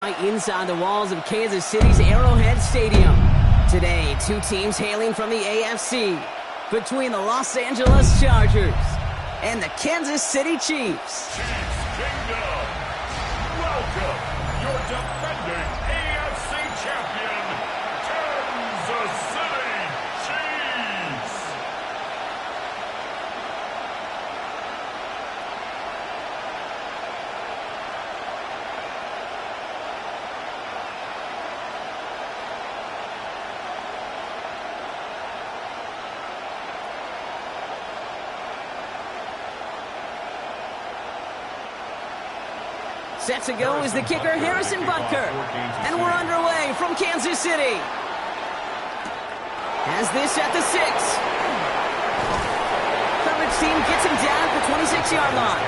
Inside the walls of Kansas City's Arrowhead Stadium. Today, two teams hailing from the AFC. Between the Los Angeles Chargers and the Kansas City Chiefs. Chiefs Kingdom. Welcome, your defending AFC champion, Kansas City Chiefs. Set to go is the kicker, Harrison Butker. And we're underway from Kansas City. Has this at the 6. Coverage team gets him down at the 26-yard line.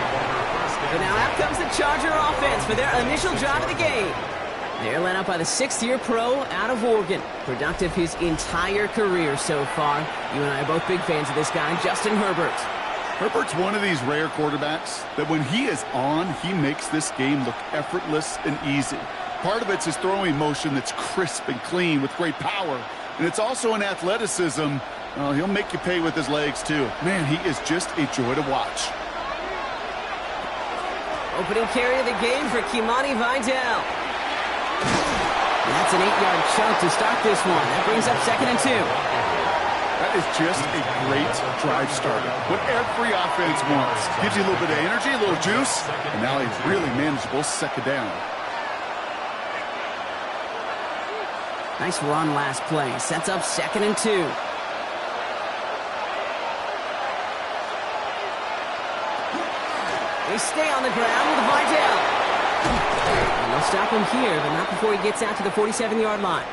So now out comes the Charger offense for their initial drive of the game. They're led up by the 6th-year pro out of Oregon. Productive his entire career so far. You and I are both big fans of this guy, Justin Herbert. Herbert's one of these rare quarterbacks that when he is on, he makes this game look effortless and easy. Part of it's his throwing motion that's crisp and clean with great power. And it's also an athleticism. He'll make you pay with his legs, too. Man, he is just a joy to watch. Opening carry of the game for Kimani Vidal. That's an 8-yard chunk to start this one. That brings up 2nd and 2. That is just a great drive starter. What every offense wants. Gives you a little bit of energy, a little juice, and now a really manageable 2nd down. Nice run last play. Sets up 2nd and 2. They stay on the ground with Vidal. And they'll stop him here, but not before he gets out to the 47-yard line.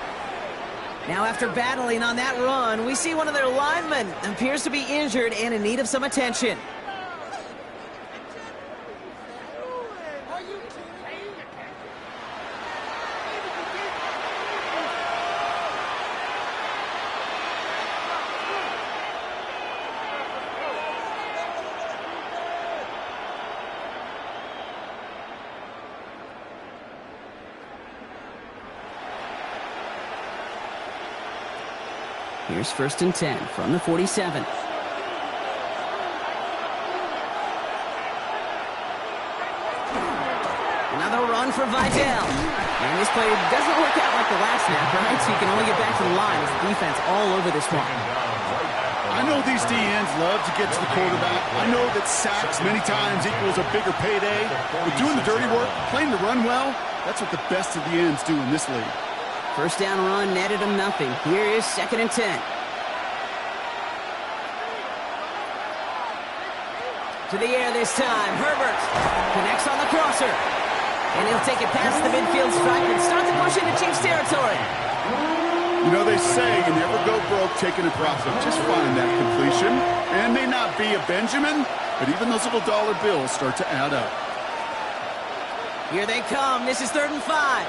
Now, after battling on that run, we see one of their linemen appears to be injured and in need of some attention. Here's 1st and 10 from the 47. Another run for Vidal. And this play doesn't work out like the last snap, right? So you can only get back to the line as the defense all over this one. I know these DNs love to get to the quarterback. I know that sacks many times equals a bigger payday. But doing the dirty work, playing the run well, that's what the best of the ends do in this league. 1st down run netted him nothing. Here is 2nd and 10. To the air this time. Herbert connects on the crosser. And he'll take it past the midfield stripe and start the push into Chiefs territory. You know, they say you never go broke taking a profit. Just find that completion. And may not be a Benjamin, but even those little dollar bills start to add up. Here they come. This is 3rd and 5.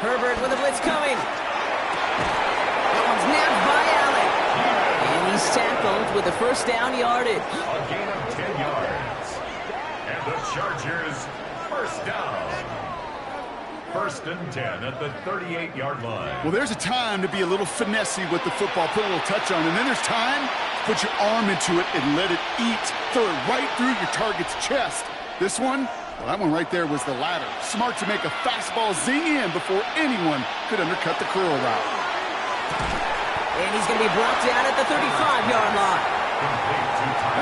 Herbert with a blitz coming. That one's nabbed by Allen. And he's tackled with the 1st down yardage. A gain of 10 yards. And the Chargers, 1st down. 1st and 10 at the 38-yard line. Well, there's a time to be a little finessey with the football, put a little touch on, and then there's time to put your arm into it and let it eat. Throw it right through your target's chest. This one, well, that one right there was the latter. Smart to make a fastball zing in before anyone could undercut the curl route. And he's going to be brought down at the 35-yard line.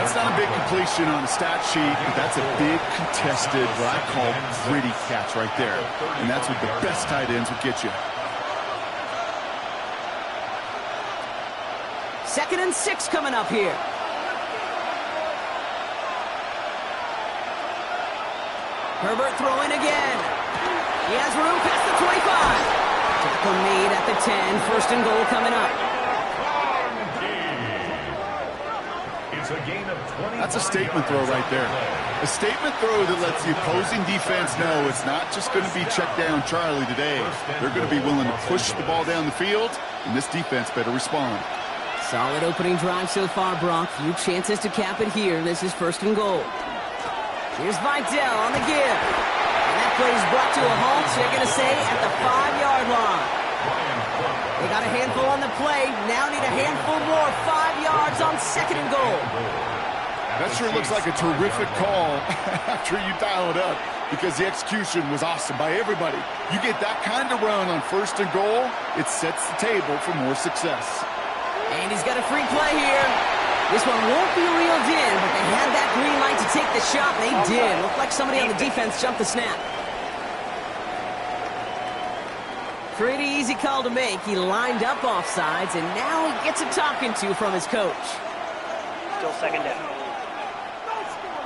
That's not a big completion on the stat sheet, but that's a big contested, what I call gritty catch right there. And that's what the best tight ends would get you. 2nd and 6 coming up here. Herbert throwing again. He has room past the 25. Typical need at the 10. 1st and goal coming up. It's a gain of 20. That's a statement throw right there. A statement throw that lets the opposing defense know it's not just going to be check down Charlie today. They're going to be willing to push the ball down the field, and this defense better respond. Solid opening drive so far, Brock. Few chances to cap it here. This is 1st and goal. Here's Vidal on the give. And that play is brought to a halt, so they're going to say at the 5-yard line. They got a handful on the play. Now need a handful more. 5 yards on 2nd and goal. That sure looks like a terrific call after you dial it up, because the execution was awesome by everybody. You get that kind of run on 1st and goal, it sets the table for more success. And he's got a free play here. This one won't be reeled in, but they had that green light to take the shot. They did. Looked like somebody on the defense jumped the snap. Pretty easy call to make. He lined up offsides, and now he gets a talking to from his coach. Still 2nd down.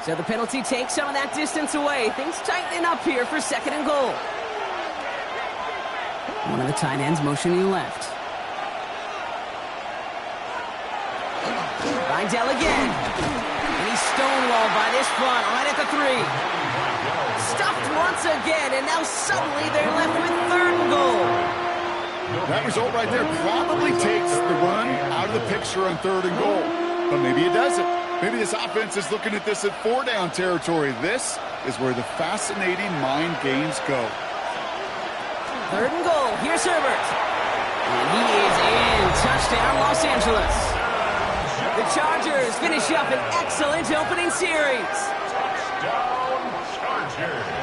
So the penalty takes some of that distance away. Things tightening up here for 2nd and goal. One of the tight ends motioning left. Vidal again. And he's stonewalled by this front right at the 3. Stuffed once again, and now suddenly they're left with 3rd and goal. That result right there probably takes the run out of the picture on 3rd and goal. But maybe it doesn't. Maybe this offense is looking at this at 4-down territory. This is where the fascinating mind games go. 3rd and goal. Here's Herbert. And he is in. Touchdown, Los Angeles. The Chargers finish up an excellent opening series.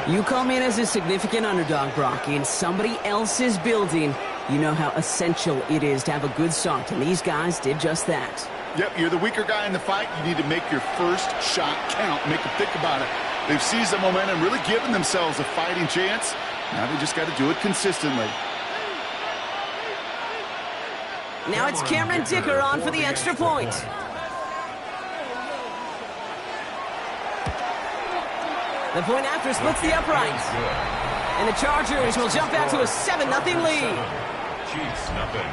You come in as a significant underdog, Brock, in somebody else's building. You know how essential it is to have a good start, and these guys did just that. Yep, you're the weaker guy in the fight. You need to make your first shot count. Make them think about it. They've seized the momentum, really given themselves a fighting chance. Now they just got to do it consistently. Now it's Cameron Dicker on for the extra point. The point after splits the uprights. And the Chargers will jump out to a 7-0 lead. Chiefs nothing.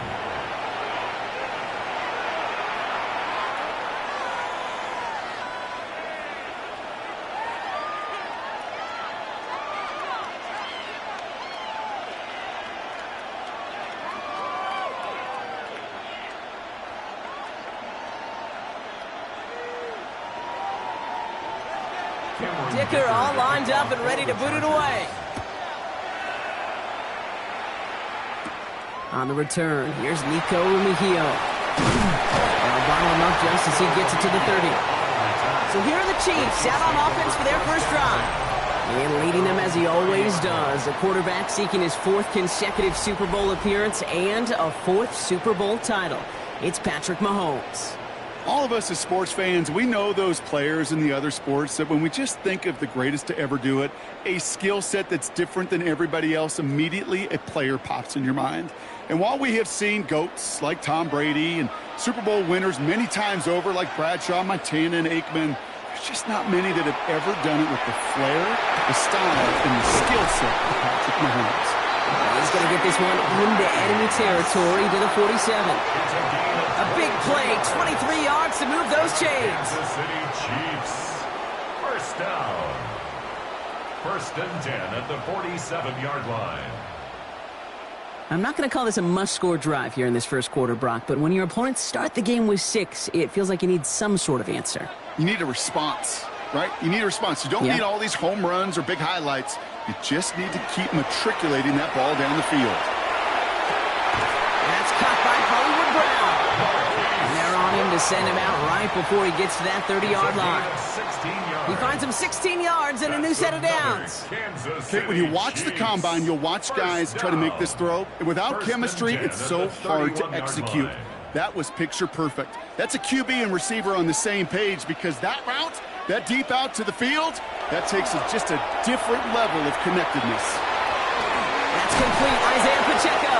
Dicker all lined up and ready to boot it away. On the return, here's Nico Mejio. They'll bottle him up just as he gets it to the 30. So here are the Chiefs out on offense for their first drive. And leading them as he always does, a quarterback seeking his 4th consecutive Super Bowl appearance and a 4th Super Bowl title. It's Patrick Mahomes. All of us as sports fans, we know those players in the other sports that when we just think of the greatest to ever do it, a skill set that's different than everybody else, immediately a player pops in your mind. And while we have seen GOATs like Tom Brady and Super Bowl winners many times over like Bradshaw, Montana, and Aikman, there's just not many that have ever done it with the flair, the style, and the skill set of Patrick Mahomes. He's going to get this one into enemy territory to the 47. A big play, 23 yards to move those chains. Kansas City Chiefs. First down. 1st and 10 at the 47-yard line. I'm not going to call this a must-score drive here in this first quarter, Brock, but when your opponents start the game with 6, it feels like you need some sort of answer. You need a response, right? You need a response. You don't need all these home runs or big highlights. You just need to keep matriculating that ball down the field. That's caught by Hollywood Brown. And they're on him to send him out right before he gets to that 30-yard line. He finds him 16 yards and a new set of downs. Okay, when you watch the combine, you'll watch guys try to make this throw. And without chemistry, it's so hard to execute. That was picture perfect. That's a QB and receiver on the same page, because that route, that deep out to the field, that takes just a different level of connectedness. That's complete, Isaiah Pacheco.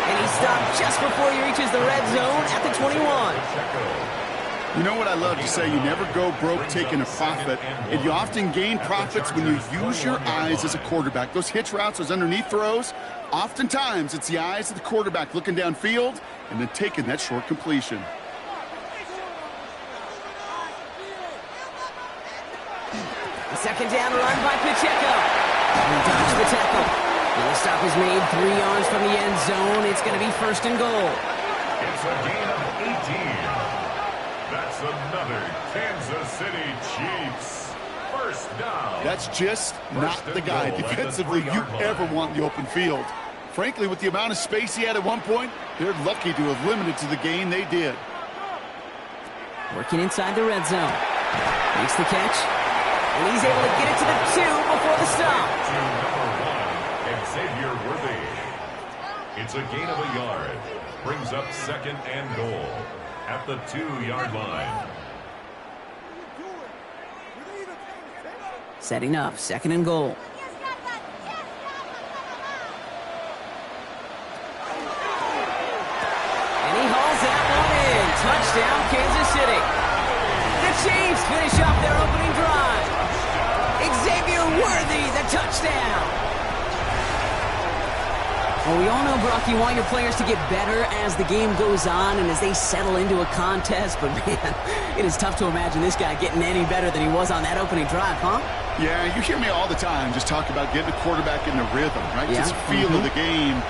And he stopped just before he reaches the red zone at the 21. You know what I love to say? You never go broke taking a profit, and you often gain profits when you use your eyes as a quarterback. Those hitch routes, those underneath throws, oftentimes it's the eyes of the quarterback looking downfield and then taking that short completion. The second down run by Pacheco. He dodged the tackle. And the stop is made 3 yards from the end zone. It's going to be 1st and goal. It's a gain of 18. That's another Kansas City Chiefs first down. That's just not the guy defensively you ever want in the open field. Frankly, with the amount of space he had at one point, they're lucky to have limited to the gain they did. Working inside the red zone. Makes the catch. And he's able to get it to the 2 before the stop. To number 1, Xavier Worthy. It's a gain of a yard. Brings up second and goal at the 2-yard line. Setting up, second and goal. And he hauls that one in. Touchdown, Kansas City. The Chiefs finish off their opening drive. Xavier Worthy, the touchdown. Well, we all know, Brock, you want your players to get better as the game goes on and as they settle into a contest. But, man, it is tough to imagine this guy getting any better than he was on that opening drive, huh? Yeah, you hear me all the time just talk about getting the quarterback in the rhythm, right? Yeah. Just feel of the game.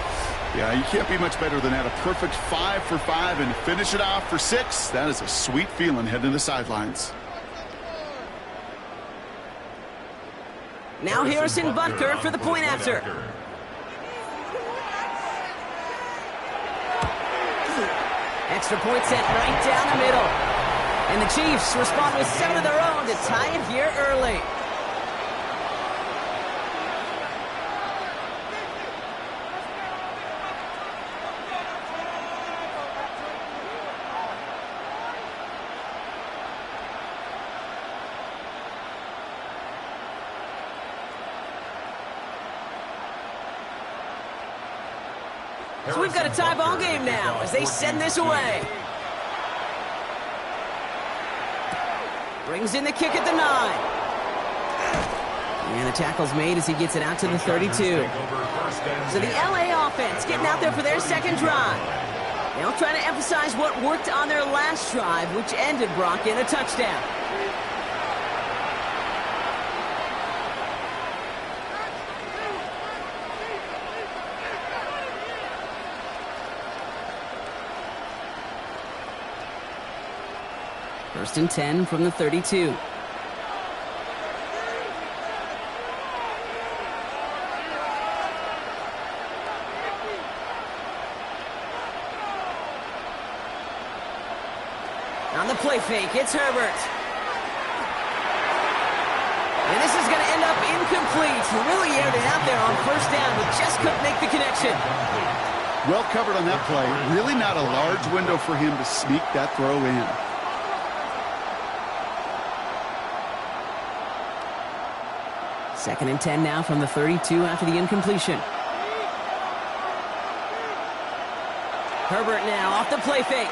Yeah, you can't be much better than that. A perfect 5 for 5 and finish it off for 6. That is a sweet feeling heading to the sidelines. Now Harrison Butker for the point after. Extra point set right down the middle. And the Chiefs respond with 7 of their own to tie it here early. So we've got a tie ball game now as they send this away. Brings in the kick at the 9. And the tackle's made as he gets it out to the 32. So the LA offense getting out there for their second drive. They'll try to emphasize what worked on their last drive, which ended, Brock, in a touchdown. First and 10 from the 32. On the play fake, it's Herbert. And this is going to end up incomplete. Really aired it out there on first down, but just couldn't make the connection. Well covered on that play. Really not a large window for him to sneak that throw in. Second and 10 now from the 32 after the incompletion. Herbert now off the play fake.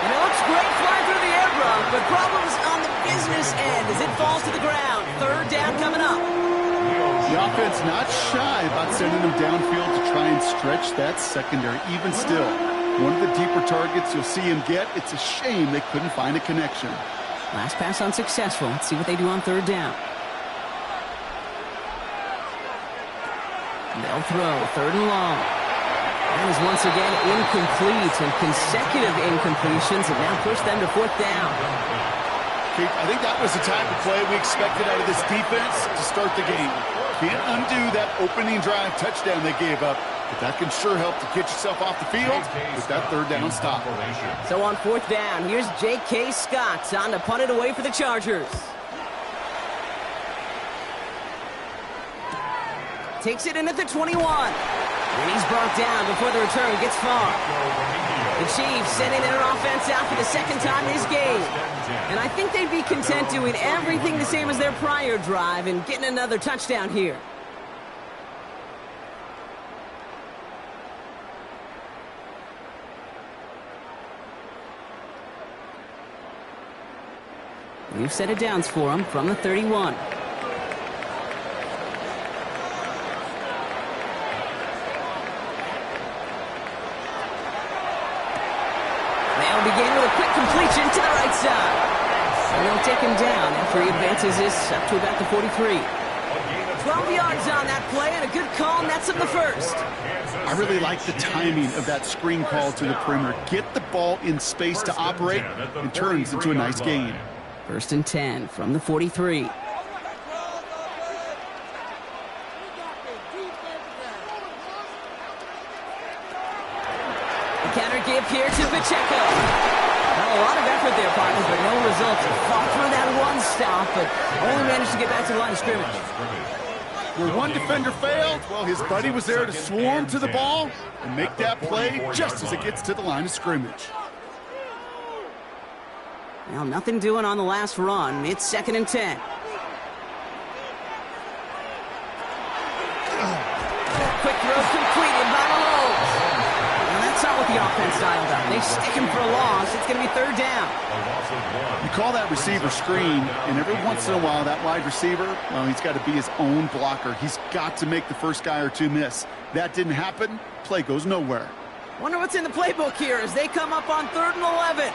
And it looks great flying through the air, Brock, but problems on the business end as it falls to the ground. Third down coming up. The offense not shy about sending them downfield to try and stretch that secondary. Even still, one of the deeper targets you'll see him get. It's a shame they couldn't find a connection. Last pass unsuccessful. Let's see what they do on third down. They'll throw. Third and long. That is once again incomplete, and consecutive incompletions have now pushed them to fourth down. Keith, I think that was the type of play we expected out of this defense to start the game. Can't undo that opening drive touchdown they gave up, but that can sure help to get yourself off the field with that third down stop. So on fourth down, here's J.K. Scott on to punt it away for the Chargers. Takes it in at the 21. And he's brought down before the return gets far. The Chiefs sending their offense out for the second time this game. And I think they'd be content doing everything the same as their prior drive and getting another touchdown here. We've set it downs for them from the 31. They'll begin with a quick completion to the right side. And they'll take him down after he advances this up to about the 43. A gain of 12 yards on that play, and a good call nets him the first. I really like the timing of that screen call to the perimeter. Get the ball in space to operate, and turns into a nice gain. 1st and 10 from the 43. The counter give here to Pacheco. Well, a lot of effort there, partners, but no results. He fought through that one stop, but only managed to get back to the line of scrimmage. Where one defender failed, well, his buddy was there to swarm to the ball and make that play just as it gets to the line of scrimmage. Well, nothing doing on the last run. It's 2nd and 10. Quick throw completed by Mahomes. Well, that's not what the offense dialed up. They stick him for a loss. It's going to be 3rd down. You call that receiver screen, and every once in a while, that wide receiver, well, he's got to be his own blocker. He's got to make the first guy or two miss. That didn't happen. Play goes nowhere. Wonder what's in the playbook here as they come up on 3rd and 11.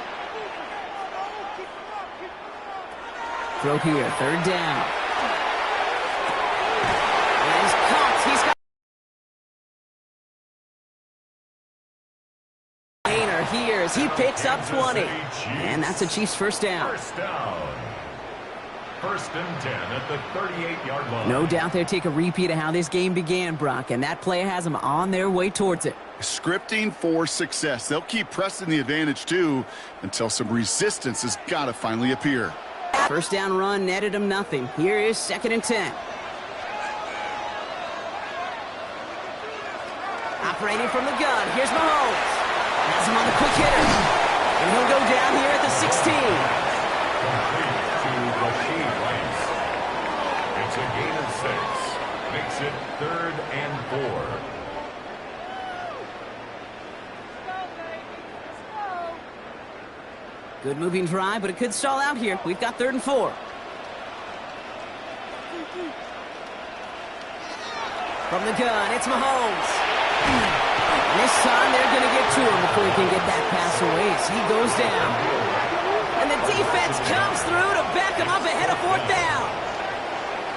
Throw here, 3rd down. And he's caught. He's got Gainer here as he picks up 20. And that's a Chiefs first down. 1st and 10 at the 38-yard line. No doubt they'll take a repeat of how this game began, Brock, and that play has them on their way towards it. Scripting for success. They'll keep pressing the advantage, too, until some resistance has got to finally appear. First down run netted him nothing. Here is 2nd and 10. Operating from the gun. Here's Mahomes. Has him on the quick hitter. And he'll go down here at the 16. It's a gain of 6. Makes it 3rd and 4. Good moving drive, but it could stall out here. We've got 3rd and 4. From the gun, it's Mahomes. And this time they're going to get to him before he can get that pass away as he goes down. And the defense comes through to back him up ahead of 4th down.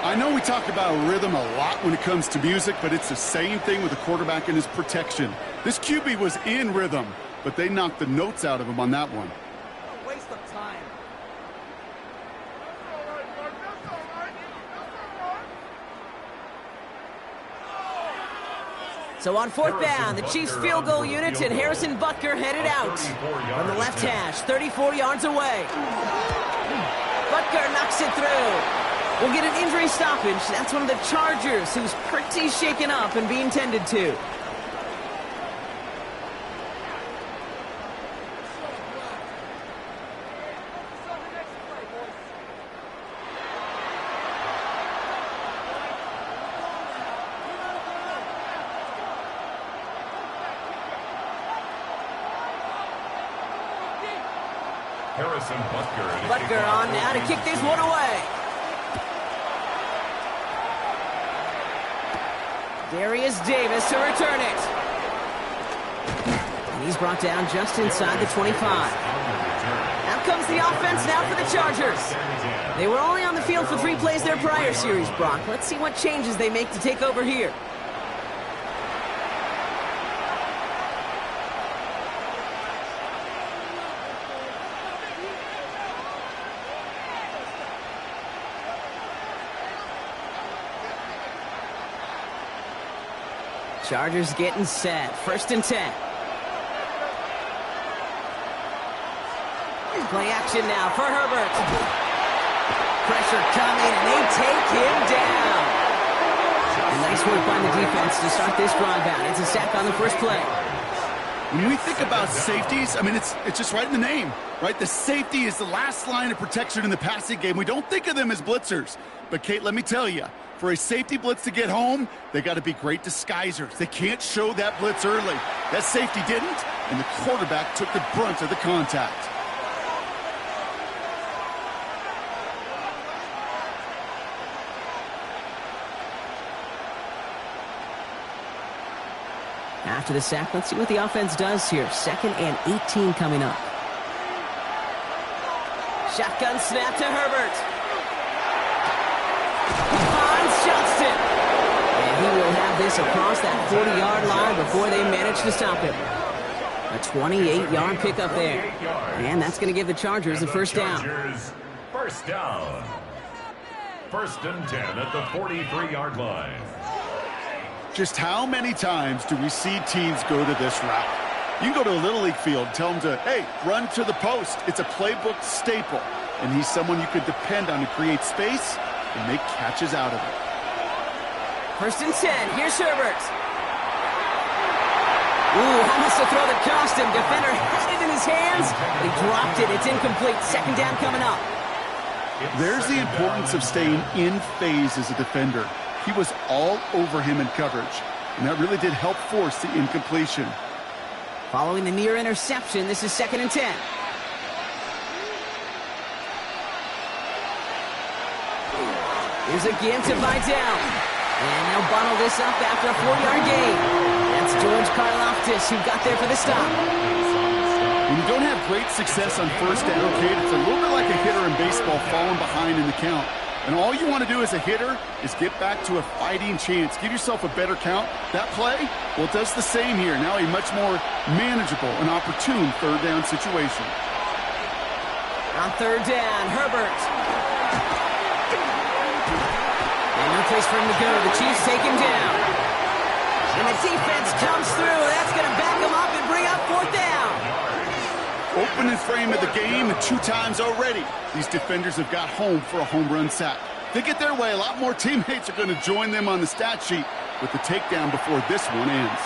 I know we talk about rhythm a lot when it comes to music, but it's the same thing with a quarterback and his protection. This QB was in rhythm, but they knocked the notes out of him on that one. Waste of time. So on 4th down, the Chiefs field goal unit and Harrison Butker headed out from the left hash, 34 yards away. Butker knocks it through. We'll get an injury stoppage. That's one of the Chargers who's pretty shaken up and being tended to. Harrison Butker. Butker on now to kick this one away. Darius Davis to return it. And he's brought down just inside the 25. Out comes the offense now for the Chargers. They were only on the field for 3 plays their prior series, Brock. Let's see what changes they make to take over here. Chargers getting set. 1st and 10. Play action now for Herbert. Pressure coming, and they take him down. And nice work by the defense to start this drive out. It's a sack on the first play. When we think about safeties, I mean, it's just right in the name, right? The safety is the last line of protection in the passing game. We don't think of them as blitzers. But, Kate, let me tell you, for a safety blitz to get home, they got to be great disguisers. They can't show that blitz early. That safety didn't, and the quarterback took the brunt of the contact. After the sack, let's see what the offense does here. 2nd and 18 coming up. Shotgun snap to Herbert. He finds Johnston. this across that 40-yard line before they managed to stop him. A 28-yard pickup there. And that's going to give the Chargers a first down. First down. First and 10 at the 43-yard line. Just how many times do we see teams go to this route? You can go to a Little League field, tell them to, hey, run to the post. It's a playbook staple. And he's someone you could depend on to create space and make catches out of it. First and 10. Here's Herbert. Ooh, almost a throw that cost him. Defender had it in his hands, but he dropped it. It's incomplete. Second down coming up. There's the importance of staying in phase as a defender. He was all over him in coverage, and that really did help force the incompletion. Following the near interception, this is second and 10. Here's again to Vidal. And they'll bottle this up after a 4-yard gain. That's George Karlaftis who got there for the stop. When you don't have great success on first down, Kate, it's a little bit like a hitter in baseball falling behind in the count. And all you want to do as a hitter is get back to a fighting chance. Give yourself a better count. That play, well, it does the same here. Now a much more manageable and opportune third down situation. On third down, Herbert. And no place for him to go. The Chiefs take him down. And the defense comes through. That's going to back him up and bring up fourth down. Opening frame of the game, and 2 times already, these defenders have got home for a home run sack. If they get their way, a lot more teammates are going to join them on the stat sheet with the takedown before this one ends.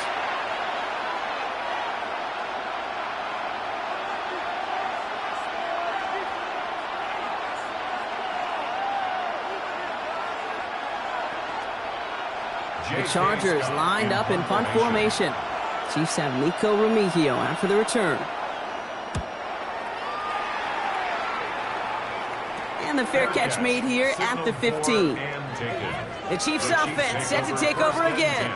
The Chargers lined up in punt formation. Chiefs have Nico Remigio out for the return. And the fair catch made here at the 15. The Chiefs offense set to take over again.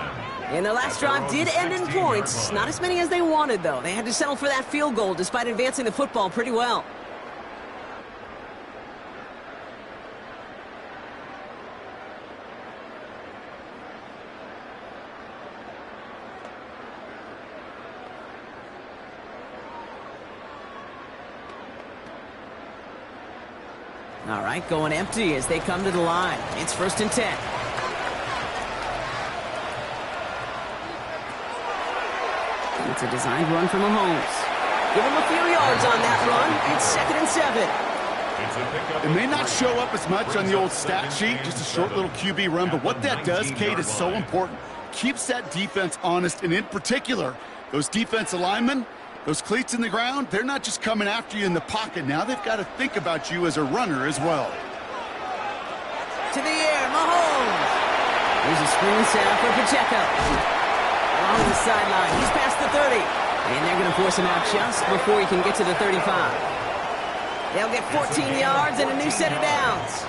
And their last drive did end in points. Not as many as they wanted, though. They had to settle for that field goal despite advancing the football pretty well. All right, going empty as they come to the line. It's first and 10. It's a designed run from Mahomes. Give him a few yards on that run. It's second and 7. It may not show up as much on the old stat sheet, just a short little QB run, but what that does, Kate, is so important. Keeps that defense honest, and in particular, those defensive linemen, those cleats in the ground, they're not just coming after you in the pocket. Now they've got to think about you as a runner as well. To the air, Mahomes. Here's a screen sound for Pacheco. Along the sideline, he's past the 30. And they're going to force him out just before he can get to the 35. They'll get 14 yards and a new set of downs.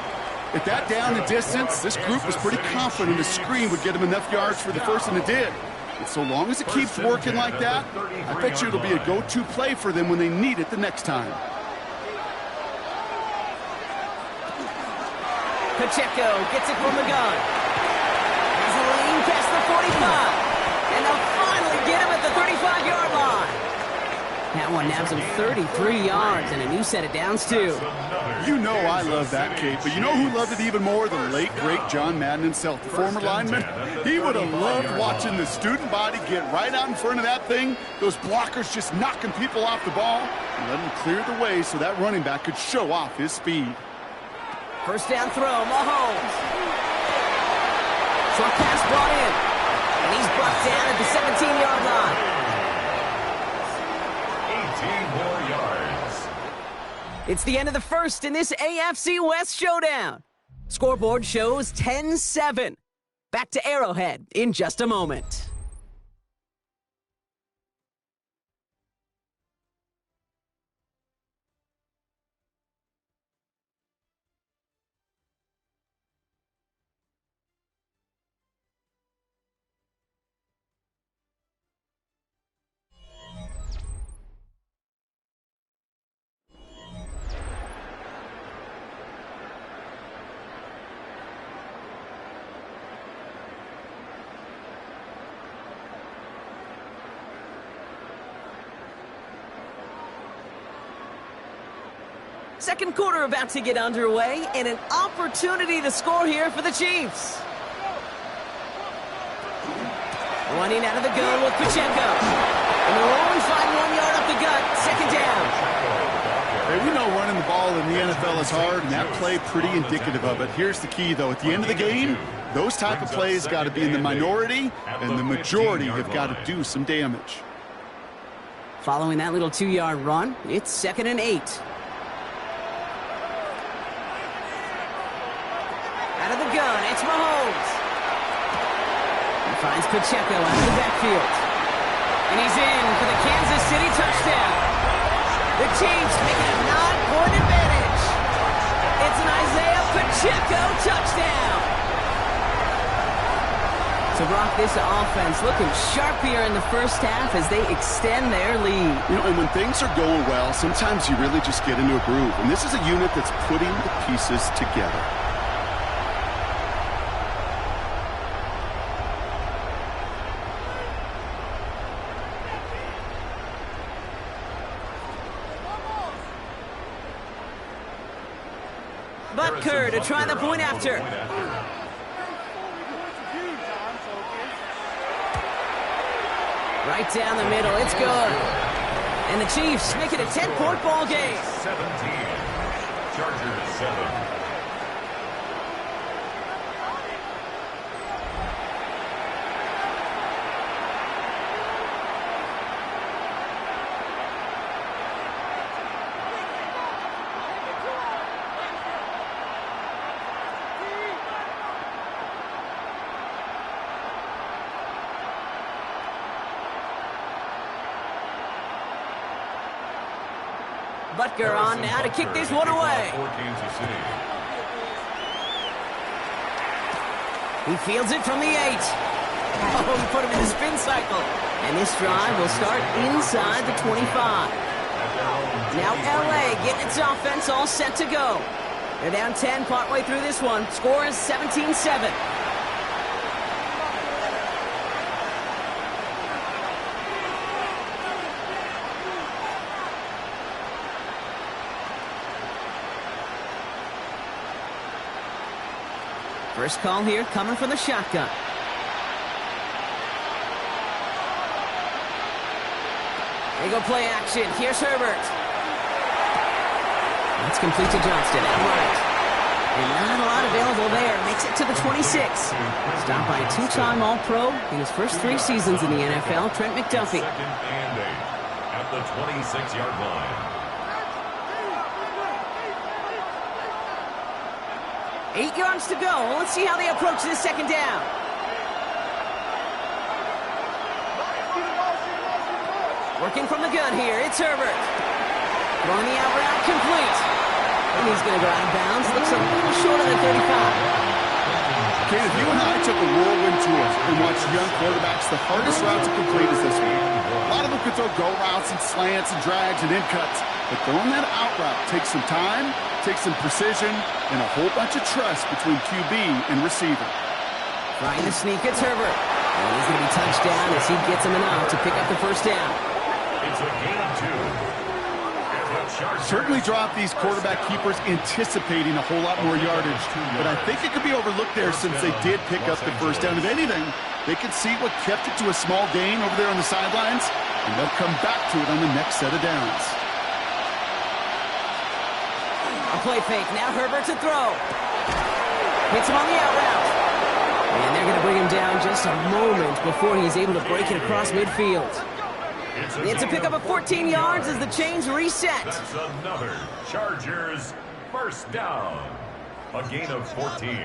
At that down and distance, this group was pretty confident the screen would get him enough yards for the first, and it did. And so long as it keeps working like that, I bet you it'll be a go-to play for them when they need it the next time. Pacheco gets it from the gun. Has a lane past the 45. And they'll finally get him at the 35-yard line. That one nabs him 33 yards and a new set of downs, too. You know I love that, Kate, but you know who loved it even more? The late, great John Madden himself, the former lineman. He would have loved watching the student body get right out in front of that thing, those blockers just knocking people off the ball, and let him clear the way so that running back could show off his speed. First down throw, Mahomes. Short pass brought in, and he's brought down at the 17-yard line. 18 more yards. It's the end of the first in this AFC West showdown. Scoreboard shows 10-7. Back to Arrowhead in just a moment. second quarter about to get underway, and an opportunity to score here for the Chiefs. Running out of the gun with Pacheco. And the Rolling find 1 yard up the gut. Second down. Hey, we know running the ball in the NFL is hard, and that play pretty indicative of it. Here's the key, though. At the end of the game, those type of plays got to be in the minority, and the majority have got to do some damage. Following that little 2-yard run, it's 2nd and 8. Out of the gun, it's Mahomes. He finds Pacheco out of the backfield. And he's in for the Kansas City touchdown. The Chiefs making a 9-point advantage. It's an Isaiah Pacheco touchdown. So, Brock, this offense looking sharp here in the first half as they extend their lead. You know, and when things are going well, sometimes you really just get into a groove. And this is a unit that's putting the pieces together. Butker to try the point after. Right down the middle, it's good. And the Chiefs make it a 10-point ball game. 17. Chargers 7. Butker on now to kick this one away. He fields it from the 8. Oh, he put him in the spin cycle. And this drive will start inside the 25. Now LA getting its offense all set to go. They're down 10 partway through this one. Score is 17-7. First call here coming from the shotgun. They go play action. Here's Herbert. That's complete to Johnston. Outright. And not a lot available there. Makes it to the 26. Stopped by a 2-time All-Pro in his first 3 seasons in the NFL, Trent McDuffie. 2nd and 8 at the 26-yard line. 8 yards to go. Let's see how they approach this second down. Working from the gun here. It's Herbert. Throwing the out route complete. And he's going to go out of bounds. Looks a little short of the 35. Okay, if you and I took a whirlwind tour and watched young quarterbacks, the hardest route to complete is this one. A lot of them could throw go routes and slants and drags and in cuts. But throwing that out route takes some time, takes some precision, and a whole bunch of trust between QB and receiver. Trying to sneak, it's Herbert. And he's going to be touched down as he gets him enough to pick up the first down. It's a gain of 2. Certainly drop these quarterback keepers anticipating a whole lot more yardage, but I think it could be overlooked there since they did pick up the first down. If anything, they could see what kept it to a small gain over there on the sidelines, and they'll come back to it on the next set of downs. A play fake. Now Herbert to throw. Hits him on the out route. And they're going to bring him down just a moment before he's able to break it across midfield. It's a pickup of 14 yards as the chains reset. That's another Chargers first down. A gain of 14.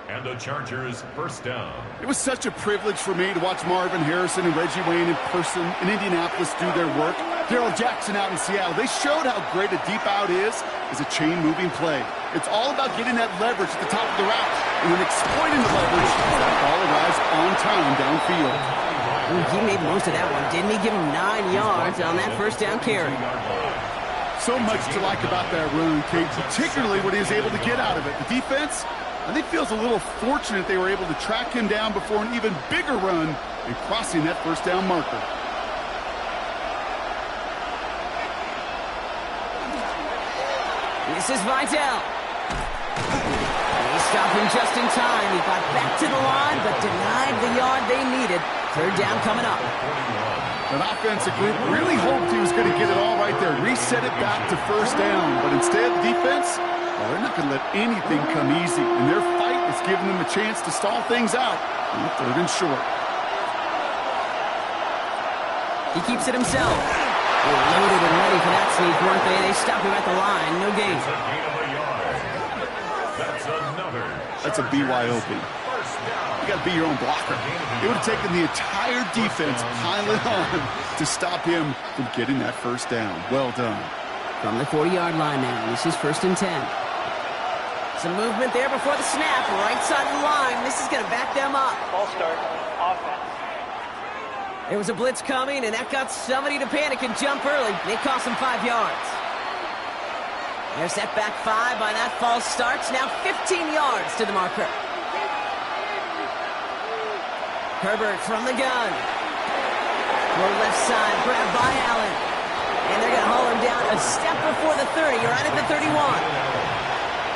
And the Chargers first down. It was such a privilege for me to watch Marvin Harrison and Reggie Wayne in person in Indianapolis do their work. Darrell Jackson out in Seattle. They showed how great a deep out is as a chain-moving play. It's all about getting that leverage at the top of the route and then exploiting the leverage as that ball arrives on time downfield. He made most of that one, didn't he? Give him 9 yards on that first down carry. So much to like about that run, Kate, particularly what he was able to get out of it. The defense, I think, feels a little fortunate they were able to track him down before an even bigger run and crossing that first down marker. This is Vidal. He stopped him just in time. He got back to the line, but denied the yard they needed. Third down coming up. That offensive group really hoped he was going to get it all right there, reset it back to first down. But instead, the defense, well, they're not going to let anything come easy. And their fight is giving them a chance to stall things out on the third and short. He keeps it himself. They're loaded and ready for that sneak, weren't they? They stop him at the line. No gain. That's a BYOB. You got to be your own blocker. It would have taken the entire defense piling on to stop him from getting that first down. Well done. From the 40-yard line now. This is 1st and 10. Some movement there before the snap. Right side of the line. This is going to back them up. Ball start. Offense. There was a blitz coming, and that got somebody to panic and jump early. It cost them 5 yards. They're set back 5 by that false start. Now 15 yards to the marker. Herbert from the gun. More left side, grabbed by Allen. And they're going to haul him down a step before the 30. You're right at the 31.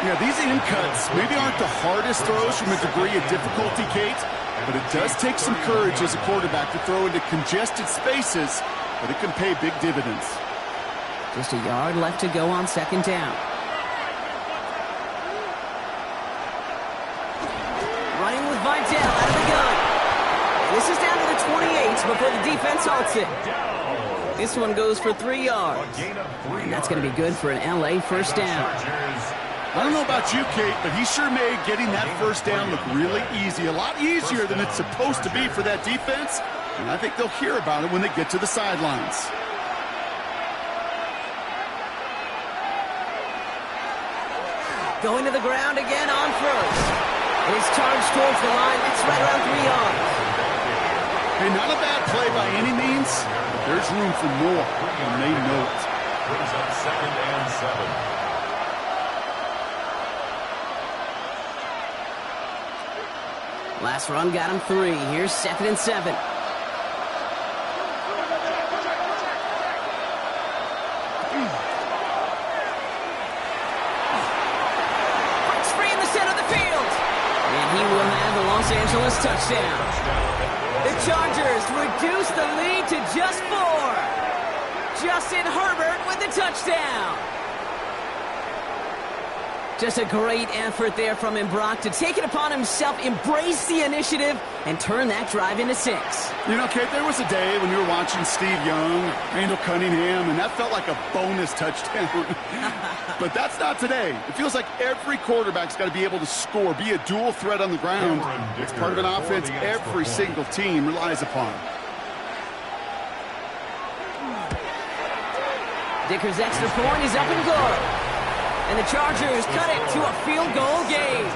Yeah, these in cuts maybe aren't the hardest throws from a degree of difficulty, Kate, but it does take some courage as a quarterback to throw into congested spaces, but it can pay big dividends. Just a yard left to go on 2nd down. Running with Vidal out of the gun. This is down to the 28 before the defense halts it. This one goes for 3 yards. And that's going to be good for an LA first down. I don't know about you, Kate, but he sure made getting that first down look really easy. A lot easier than it's supposed to be for that defense. And I think they'll hear about it when they get to the sidelines. Going to the ground again on first. It is charged towards the line. It's right around 3 yards. Hey, not a bad play by any means, but there's room for more, and they know it. Brings up 2nd and 7. Last run got him 3. Here's 2nd and 7. Breaks free in the center of the field. And he will have the Los Angeles touchdown. The Chargers reduce the lead to just 4. Justin Herbert with the touchdown. Just a great effort there from him, Brock, to take it upon himself, embrace the initiative, and turn that drive into 6. You know, Kate, there was a day when you were watching Steve Young, Randall Cunningham, and that felt like a bonus touchdown. But that's not today. It feels like every quarterback's got to be able to score, be a dual threat on the ground. It's part of an offense every single team relies upon. Dicker's extra point is up and good. And the Chargers cut it to a field goal game.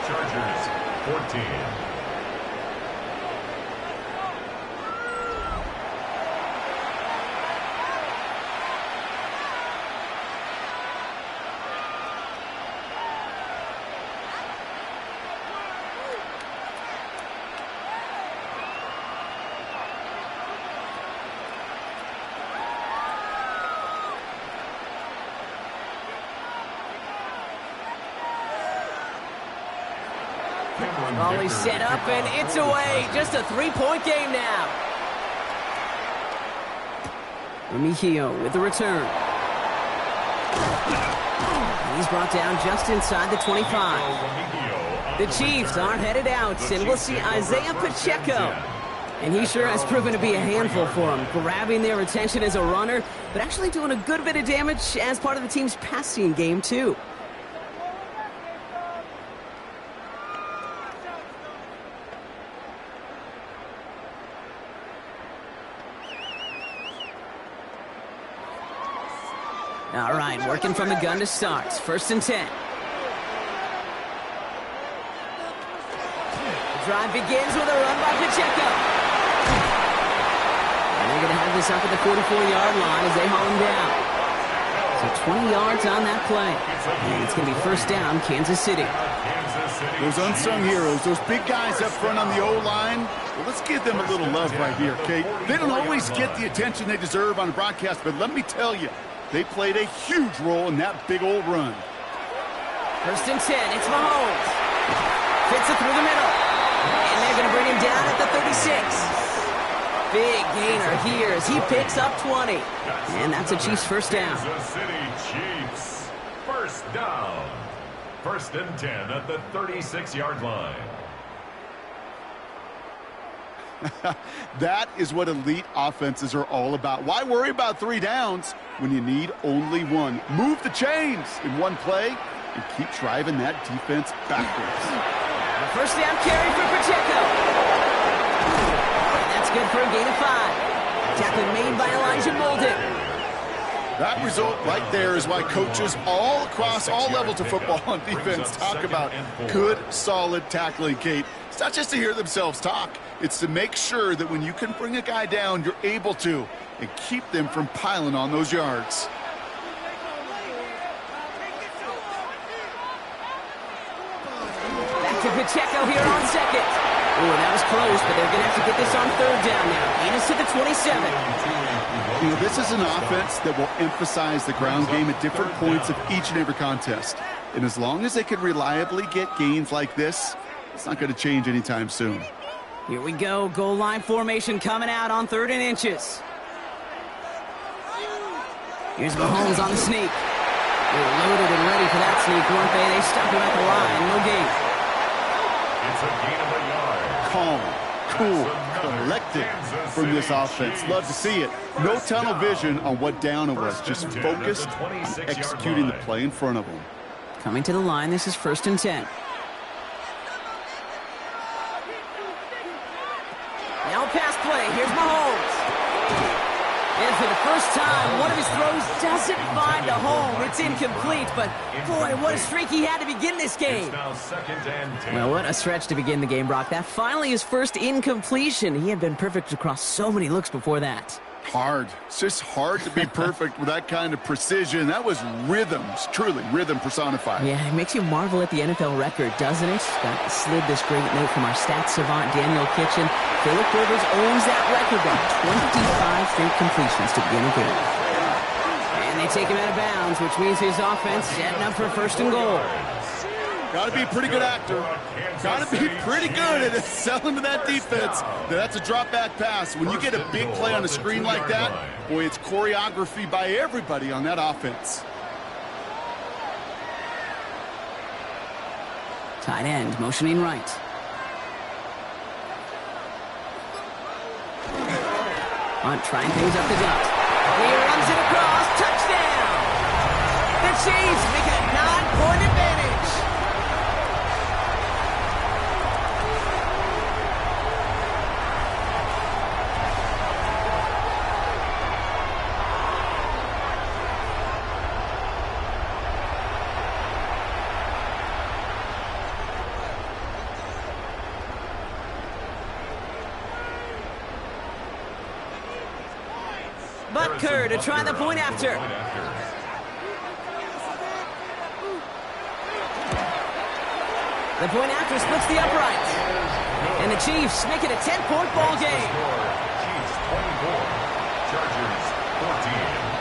Chargers 14. Volley set up, and it's away. Just a 3-point game now. Remigio with the return. He's brought down just inside the 25. The Chiefs aren't headed out, and we'll see Isaiah Pacheco. And he sure has proven to be a handful for them, grabbing their attention as a runner, but actually doing a good bit of damage as part of the team's passing game, too. All right, working from the gun to start. 1st and 10. The drive begins with a run by Pacheco. And they're going to have this up at the 44-yard line as they haul him down. So 20 yards on that play. And it's going to be 1st down, Kansas City. Those unsung heroes, those big guys up front on the O-line, well, let's give them a little love right here, Kate. They don't always get the attention they deserve on the broadcast, but let me tell you, They played a huge role in that big old run. 1st and 10, it's Mahomes. Fits it through the middle. And they're going to bring him down at the 36. Big gainer here as he picks up 20. And that's a Chiefs first down. Kansas City Chiefs. First down. 1st and 10 at the 36-yard line. That is what elite offenses are all about. Why worry about 3 downs when you need only 1? Move the chains in one play and keep driving that defense backwards. First down carry for Pacheco. And that's good for a gain of 5. Tackle made by Elijah Molden. That result right there is why coaches all across all levels of football on defense talk about good, solid tackling, Kate. It's not just to hear themselves talk. It's to make sure that when you can bring a guy down, you're able to, and keep them from piling on those yards. Back to Pacheco here on 2nd. Oh, that was close, but they're going to have to get this on 3rd down now. Gain is to the 27. You know, this is an offense that will emphasize the ground game at different points of each and every contest. And as long as they can reliably get gains like this, it's not going to change anytime soon. Here we go. Goal line formation coming out on 3rd and inches. Here's Mahomes on the sneak. They were loaded and ready for that sneak, weren't they? They stopped him at the line. No gain. It's a gain of a yard. Calm, cool, collected from this offense. Love to see it. No tunnel vision on what down it was. Just focused on executing the play in front of them. Coming to the line, this is 1st and 10. Now pass play. Here's Mahomes. And for the first time, one of his throws doesn't find a home. It's incomplete, but boy, what a streak he had to begin this game. It's now 2nd and 10. Well, what a stretch to begin the game, Brock. That finally his first incompletion. He had been perfect across so many looks before that. Hard. It's just hard to be perfect with that kind of precision. That was rhythm, truly rhythm personified. Yeah, it makes you marvel at the NFL record, doesn't it? That slid this great note from our stats savant, Daniel Kitchen. Phillip Rivers owns that record by 25 straight completions to begin the game. And they take him out of bounds, which means his offense setting up for 1st and goal. Got to be a pretty good actor. Got to be pretty good at selling to that defense. That's a drop back pass. When you get a big play on a screen like that, boy, it's choreography by everybody on that offense. Tight end motioning right. Hunt trying things up the gut. He runs it across. Touchdown! The Chiefs make a 9-point advantage. Butker to try the point after. The point after splits the upright. And the Chiefs make it a 10-point ball game. Chiefs 24, Chargers 14.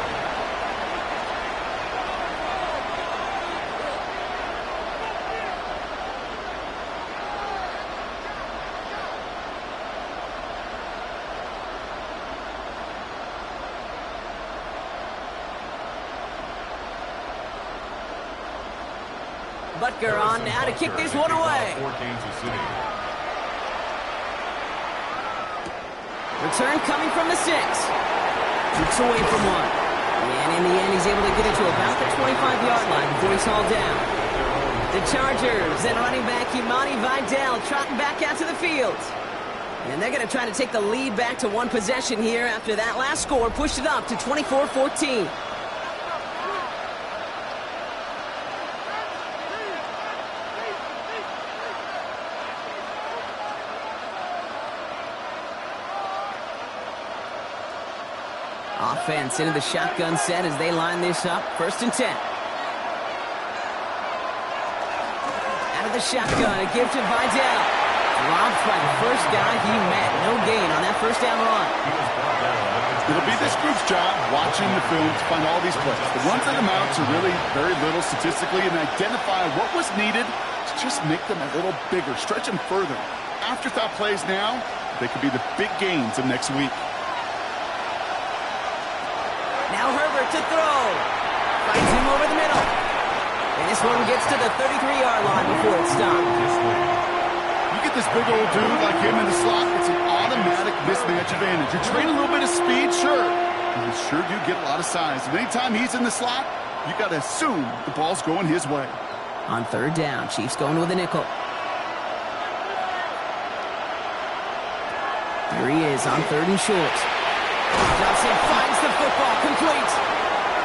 Butker on now to kick this one away. Return coming from the 6. Kicks away from one. And in the end, he's able to get it to about the 25-yard line before he's hauled down. The Chargers and running back Imani Vidal trotting back out to the field. And they're going to try to take the lead back to one possession here after that last score pushed it up to 24-14. Offense into the shotgun set as they line this up. 1st and 10. Out of the shotgun, a give to Vidal. Dropped by the first guy he met. No gain on that first down run. It'll be this group's job watching the film to find all these plays. The ones that amount to really very little statistically and identify what was needed to just make them a little bigger, stretch them further. Afterthought plays now, they could be the big gains of next week. Now Herbert to throw. Finds him over the middle. And this one gets to the 33-yard line before it stopped. You get this big old dude like him in the slot, it's an automatic mismatch advantage. You train a little bit of speed, sure. And you sure do get a lot of size. And anytime he's in the slot, you got to assume the ball's going his way. On third down, Chiefs going with a nickel. Here he is on third and short. Johnson finds the football, complete.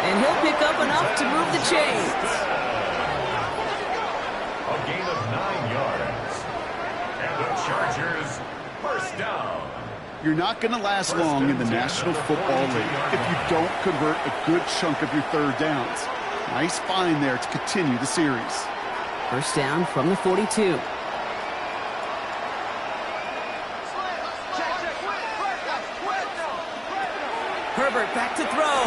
And he'll pick up enough to move the chains. A gain of 9 yards. And the Chargers, first down. You're not going to last long in the National Football League if you don't convert a good chunk of your third downs. Nice find there to continue the series. First down from the 42. Herbert back to throw.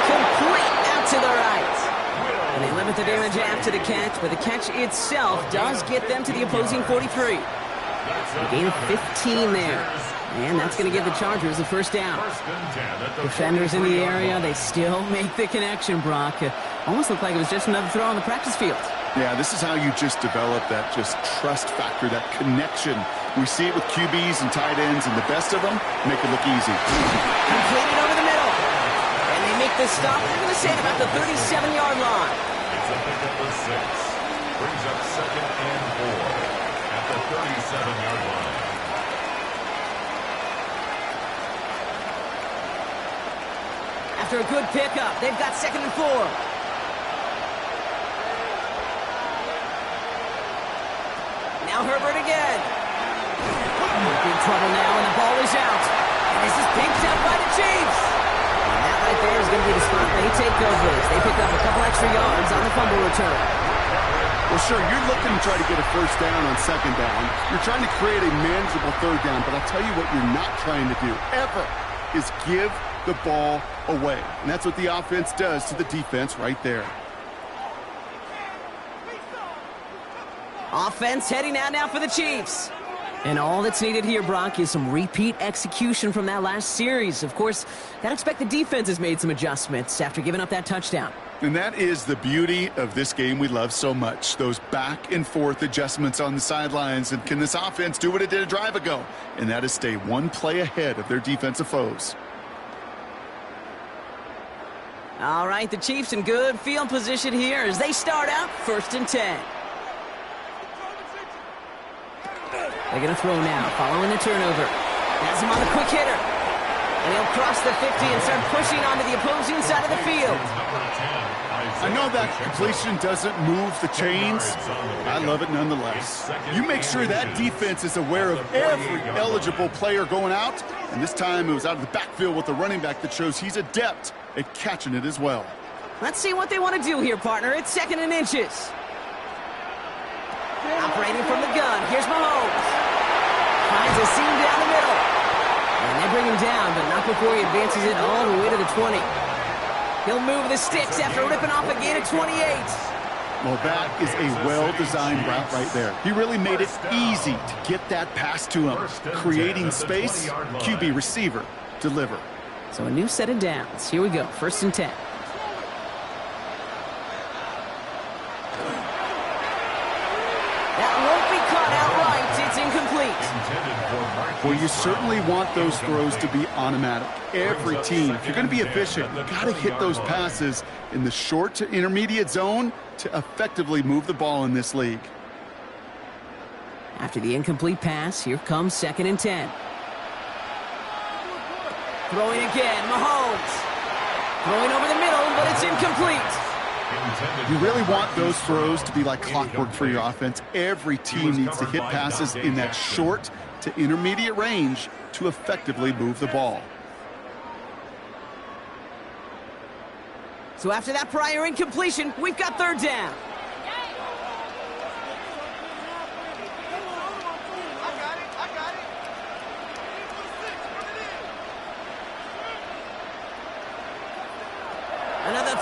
Complete out to the right. And they limit the damage after the catch, but the catch itself does get them to the opposing 43. A gain of 15 there. And that's going to give the Chargers the first down. Defenders in the area, they still make the connection, Brock. Almost looked like it was just another throw on the practice field. Yeah, this is how you just develop that just trust factor, that connection. We see it with QBs and tight ends, and the best of them make it look easy. Completed over the middle. And they make the stop. They're going to say about the 37-yard line. It's a pick up of 6. Brings up 2nd and 4 at the 37-yard line. After a good pickup, they've got 2nd and 4. Now Herbert again. Big trouble now, and the ball is out. And this is picked up by the Chiefs. And that right there is going to be the spot they take over as they pick up a couple extra yards on the fumble return. Well, sure, you're looking to try to get a first down on second down. You're trying to create a manageable third down, but I'll tell you what you're not trying to do, ever, is give the ball away. And that's what the offense does to the defense right there. Offense heading out now for the Chiefs. And all that's needed here, Brock, is some repeat execution from that last series. Of course, gotta expect the defense has made some adjustments after giving up that touchdown. And that is the beauty of this game we love so much. Those back and forth adjustments on the sidelines. And can this offense do what it did a drive ago? And that is stay one play ahead of their defensive foes. All right, the Chiefs in good field position here as they start out 1st and 10. They're going to throw now, following the turnover. Has him on the quick hitter. And he'll cross the 50 and start pushing onto the opposing side of the field. I know that completion doesn't move the chains. I love it nonetheless. You make sure that defense is aware of every eligible player going out. And this time it was out of the backfield with a running back that shows he's adept at catching it as well. Let's see what they want to do here, partner. It's 2nd and inches. Operating from the gun. Here's Mahomes. Finds a seam down the middle. And they bring him down, but not before he advances it all the way to the 20. He'll move the sticks after ripping off a gain of 28. Well, that is a well-designed route right there. He really made it easy to get that pass to him. Creating space, QB receiver, deliver. So a new set of downs. Here we go, 1st and 10. That won't be caught outright. It's incomplete. Well, you certainly want those throws to be automatic. Every team, if you're going to be efficient, you've got to hit those passes in the short to intermediate zone to effectively move the ball in this league. After the incomplete pass, here comes 2nd and 10. Throwing again, Mahomes. Throwing over the middle, but it's incomplete. You really want those throws to be like clockwork for your offense. Every team needs to hit passes in that short to intermediate range to effectively move the ball. So after that prior incompletion, we've got 3rd down.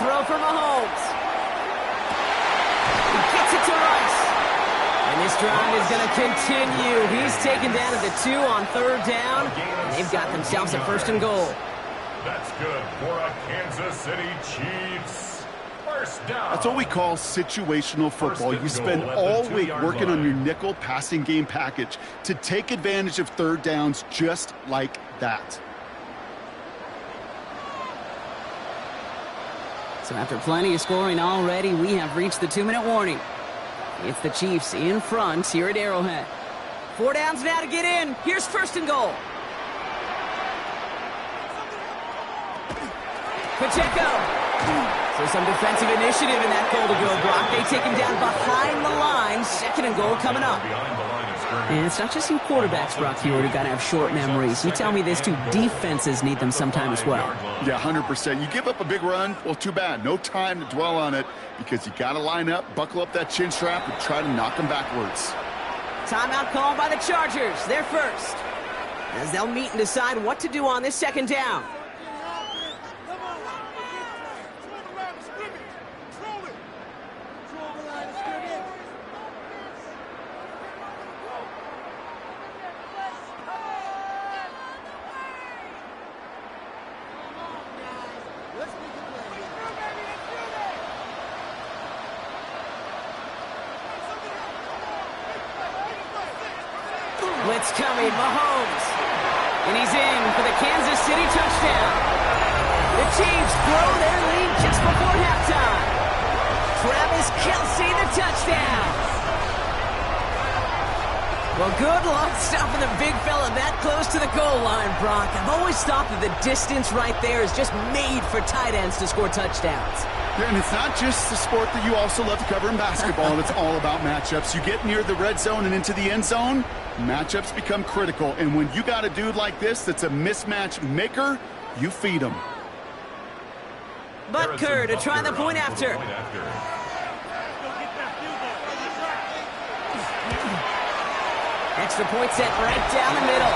throw for Mahomes. He gets it to Rice. And this drive is going to continue. He's taken down at the 2 on 3rd down. And they've got themselves a 1st and goal. That's good for a Kansas City Chiefs. 1st down. That's what we call situational football. You spend all week working on your nickel passing game package to take advantage of 3rd downs just like that. So after plenty of scoring already, we have reached the 2-minute warning. It's the Chiefs in front here at Arrowhead. 4 downs now to get in. Here's 1st and goal. Pacheco. So some defensive initiative in that goal-to-go block. They take him down behind the line. 2nd and goal coming up. And it's not just you quarterbacks, Brock Huard, who got to have short memories. You tell me this too, defenses need them sometime as well. Yeah, 100%. You give up a big run, well, too bad. No time to dwell on it because you got to line up, buckle up that chin strap, and try to knock them backwards. Timeout called by the Chargers. They're first, as they'll meet and decide what to do on this 2nd down. Blitz coming, Mahomes. And he's in for the Kansas City touchdown. The Chiefs blow their lead just before halftime. Travis Kelce, the touchdown. Well, good luck stopping the big fella that close to the goal line, Brock. I've always thought that the distance right there is just made for tight ends to score touchdowns. Yeah, and it's not just the sport that you also love to cover in basketball. It's all about matchups. You get near the red zone and into the end zone, matchups become critical. And when you got a dude like this that's a mismatch maker, you feed him. Butker to try the point after. Extra point set right down the middle.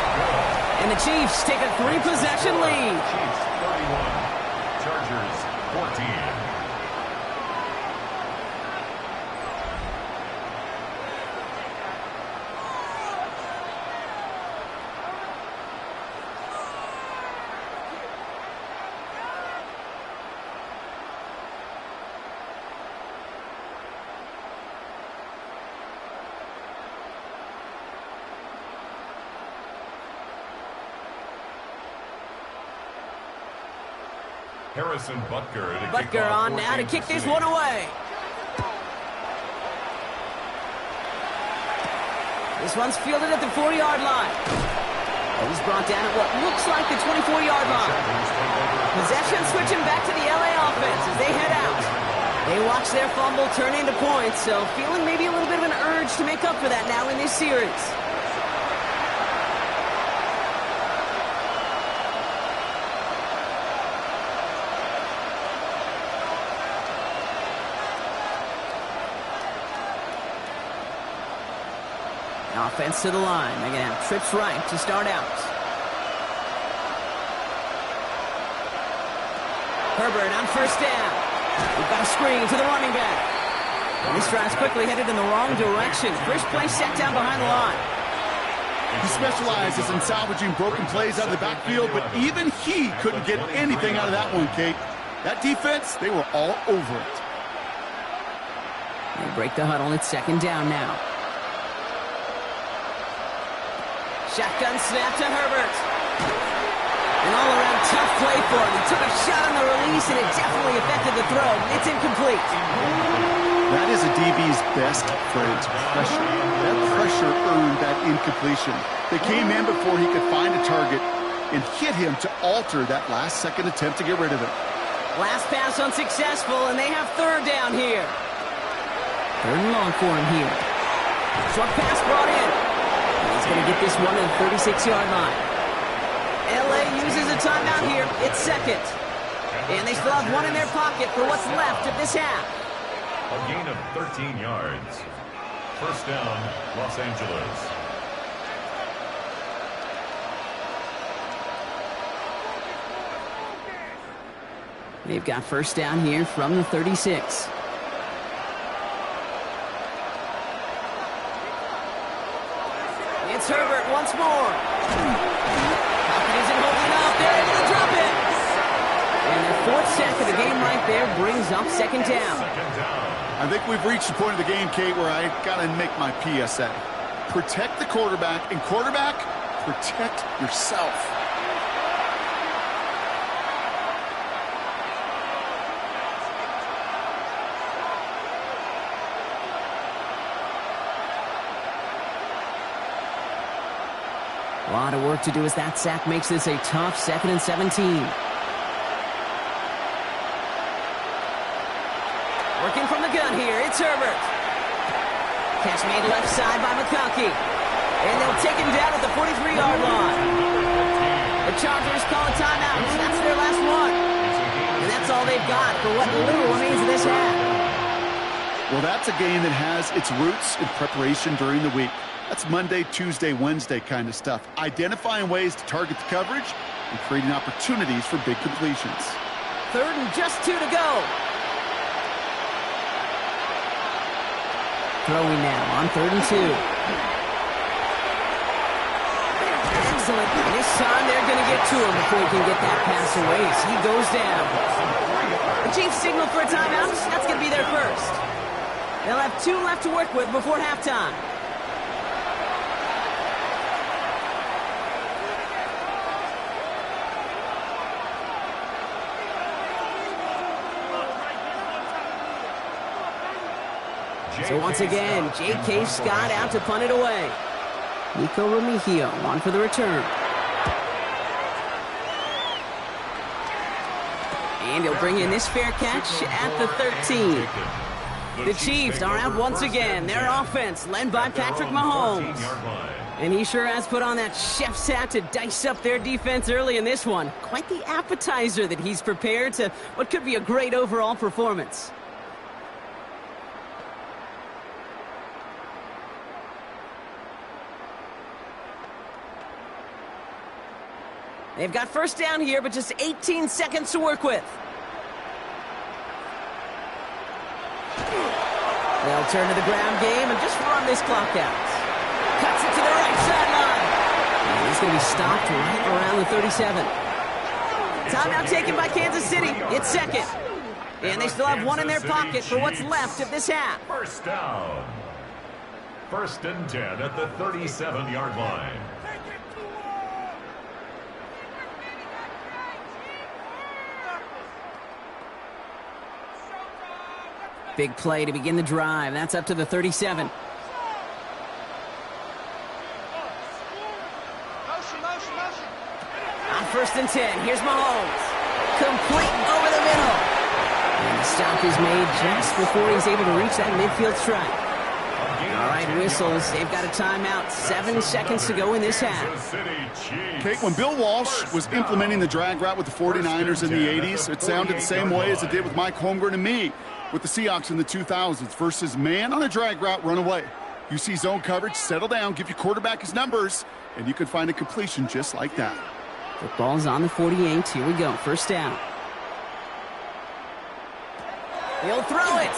And the Chiefs take a 3-possession lead. Chiefs 31, Chargers 14. Harrison Butker to Butker on now to kick this one away. This one's fielded at the 40-yard line. He's brought down at what looks like the 24-yard line. Possession switching back to the LA offense as they head out. They watch their fumble turn into points, so feeling maybe a little bit of an urge to make up for that now in this series. Offense to the line. They're going to have trips right to start out. Herbert on 1st down. We've got a screen to the running back. And this drive's quickly headed in the wrong direction. First play set down behind the line. He specializes in salvaging broken plays out of the backfield, but even he couldn't get anything out of that one, Kate. That defense, they were all over it. They break the huddle. It's 2nd down now. Shotgun snap to Herbert. An all-around tough play for him. He took a shot on the release, and it definitely affected the throw. It's incomplete. That is a DB's best friend, pressure. That pressure earned that incompletion. They came in before he could find a target and hit him to alter that last-second attempt to get rid of it. Last pass unsuccessful, and they have 3rd down here. 3rd and long for him here. Short pass brought in. He's going to get this one to the 36-yard line. LA uses a timeout here. It's 2nd. And they still have one in their pocket for what's left of this half. A gain of 13 yards. 1st down, Los Angeles. They've got first down here from the 36. It's Herbert once more. Pocket isn't holding up. They're able to drop it. And their fourth sack of the game right there brings up second down. I think we've reached the point of the game, Kate, where I got to make my PSA. Protect the quarterback, and quarterback, protect yourself. A lot of work to do as that sack makes this a tough 2nd and 17. Working from the gun here, it's Herbert. Catch made left side by McConkey. And they'll take him down at the 43-yard line. The Chargers call a timeout. That's their last one. And that's all they've got for what little remains of this half. Well, that's a game that has its roots in preparation during the week. That's Monday, Tuesday, Wednesday kind of stuff. Identifying ways to target the coverage and creating opportunities for big completions. 3rd and just 2 to go. Throwing now on 3rd and 2. Excellent. This time they're going to get to him before he can get that pass away as he goes down. The Chiefs signal for a timeout. That's going to be their first. They'll have 2 left to work with before halftime. So once again, J.K. Scott out to punt it away. Nico Remigio on for the return. And he'll bring in this fair catch at the 13. The Chiefs are out once again. Their offense led by Patrick Mahomes. And he sure has put on that chef's hat to dice up their defense early in this one. Quite the appetizer that he's prepared to what could be a great overall performance. They've got first down here, but just 18 seconds to work with. They'll turn to the ground game and just run this clock out. Cuts it to the right sideline. And he's going to be stopped right around the 37. Timeout taken by Kansas City. It's 2nd. And they still have 1 in their pocket for what's left of this half. First down. 1st and 10 at the 37-yard line. Big play to begin the drive. That's up to the 37. On 1st and 10, here's Mahomes. Complete over the middle. And the stop is made just before he's able to reach that midfield strike. All right, whistles. They've got a timeout. 7 seconds to go in this half. Kate, when Bill Walsh was implementing the drag route with the 49ers in the 80s, it sounded the same way as it did with Mike Holmgren and me with the Seahawks in the 2000s versus man on a drag route, run away. You see zone coverage, settle down, give your quarterback his numbers, and you can find a completion just like that. Football's on the 48. Here we go. First down. He'll throw it.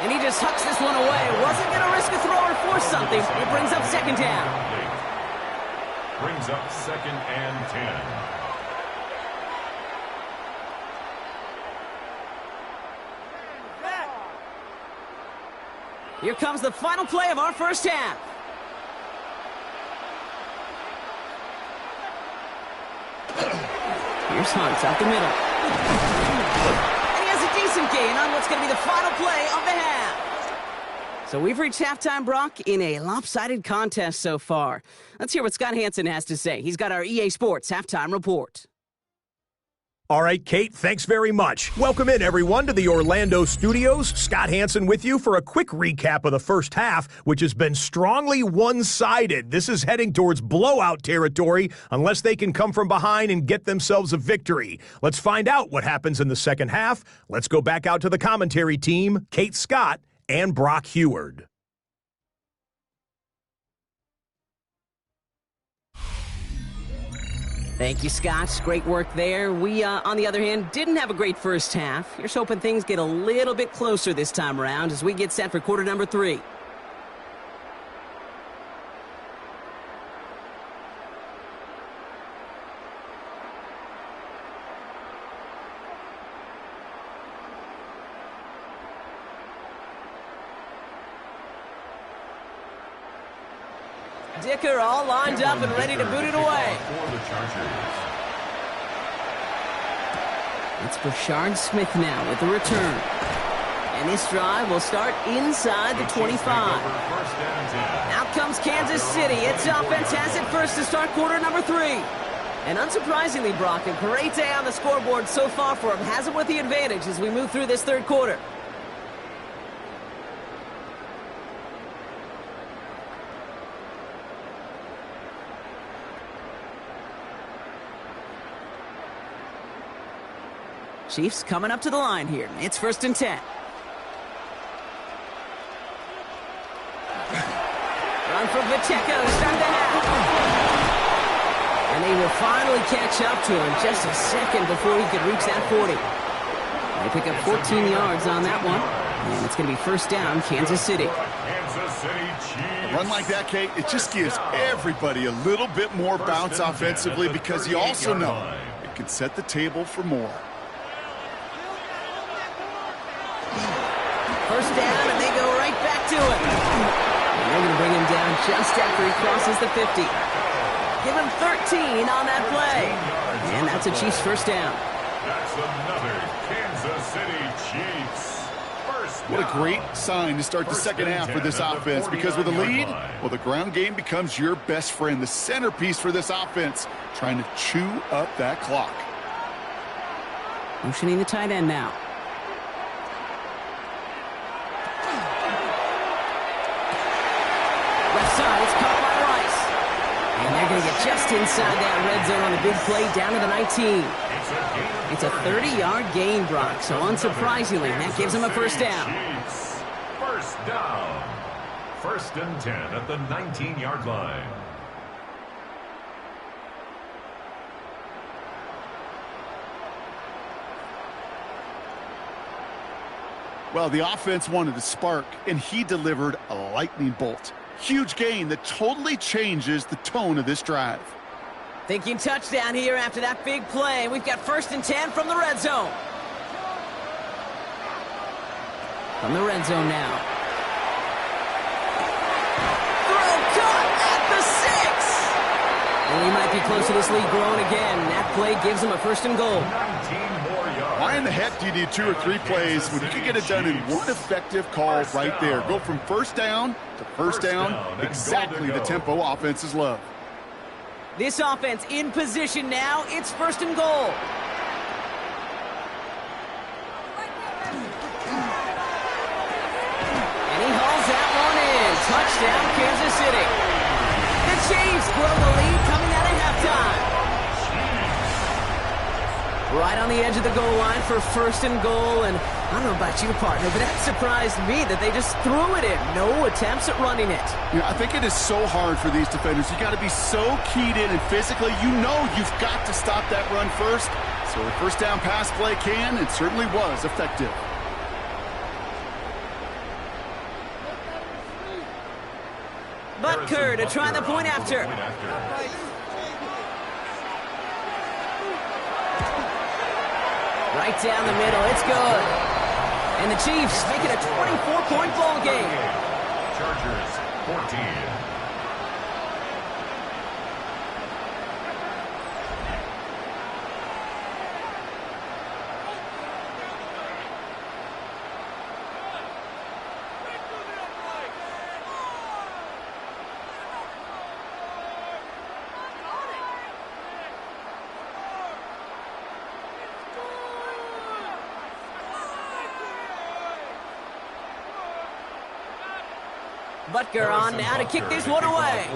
And he just hucks this one away. Wasn't going to risk a throw or force something. It brings up second down. Brings up 2nd and 10. Here comes the final play of our first half. Here's Hunt up the middle. And he has a decent gain on what's going to be the final play of the half. So we've reached halftime, Brock, in a lopsided contest so far. Let's hear what Scott Hanson has to say. He's got our EA Sports halftime report. All right, Kate, thanks very much. Welcome in, everyone, to the Orlando studios. Scott Hanson with you for a quick recap of the first half, which has been strongly one-sided. This is heading towards blowout territory unless they can come from behind and get themselves a victory. Let's find out what happens in the second half. Let's go back out to the commentary team, Kate Scott and Brock Heward. Thank you, Scott. Great work there. We, on the other hand, didn't have a great first half. Here's hoping things get a little bit closer this time around as we get set for quarter number 3. Dicker all lined up and ready to boot it away. It's Brashard Smith now with the return. And this drive will start inside the 25. Out comes Kansas City. Its offense has it first to start quarter number 3. And unsurprisingly, Brock, a great day on the scoreboard so far for him. Has it with the advantage as we move through this third quarter. Chiefs coming up to the line here. It's 1st and 10. Run from Pacheco to start the half. And they will finally catch up to him just a second before he could reach that 40. They pick up 14 yards on that one. And it's going to be 1st down, Kansas City. A run like that, Kate, it just gives everybody a little bit more bounce offensively because you also know it can set the table for more. 1st down, and they go right back to it. And they're going to bring him down just after he crosses the 50. Give him 13 on that play. And that's a Chiefs 1st down. That's another Kansas City Chiefs 1st down. What a great sign to start the second half for this offense, because with a lead, well, the ground game becomes your best friend, the centerpiece for this offense, trying to chew up that clock. Motioning the tight end now. It's caught by Rice. And they're going to get just inside that red zone on the big play down to the 19. It's a 30-yard gain, Brock, so unsurprisingly, that gives them a 1st down. 1st down. 1st and 10 at the 19-yard line. Well, the offense wanted to spark, and he delivered a lightning bolt. Huge gain that totally changes the tone of this drive. Thinking touchdown here after that big play. We've got 1st and 10 from the red zone. From the red zone now. Throw caught at the 6. And he might be close to this lead growing again. That play gives him a 1st and goal. 19 more yards. Why in the heck do you need 2 or 3 plays when you can get it done in one effective call right there? Go from 1st down to 1st down, exactly the tempo offenses love. This offense in position now. It's 1st and goal. And he hauls that one in. Touchdown, Kansas City. The Chiefs grow the lead coming out of halftime. Right on the edge of the goal line for 1st and goal, and I don't know about you, partner, but that surprised me that they just threw it in. No attempts at running it. Yeah, I think it is so hard for these defenders. You got to be so keyed in, and physically, you know you've got to stop that run first. So a 1st down pass play can, and certainly was effective. Butker to try the point after. Right down the middle, it's good. And the Chiefs make it a 24-point ball game. Chargers 14. Butker on now to kick this one away.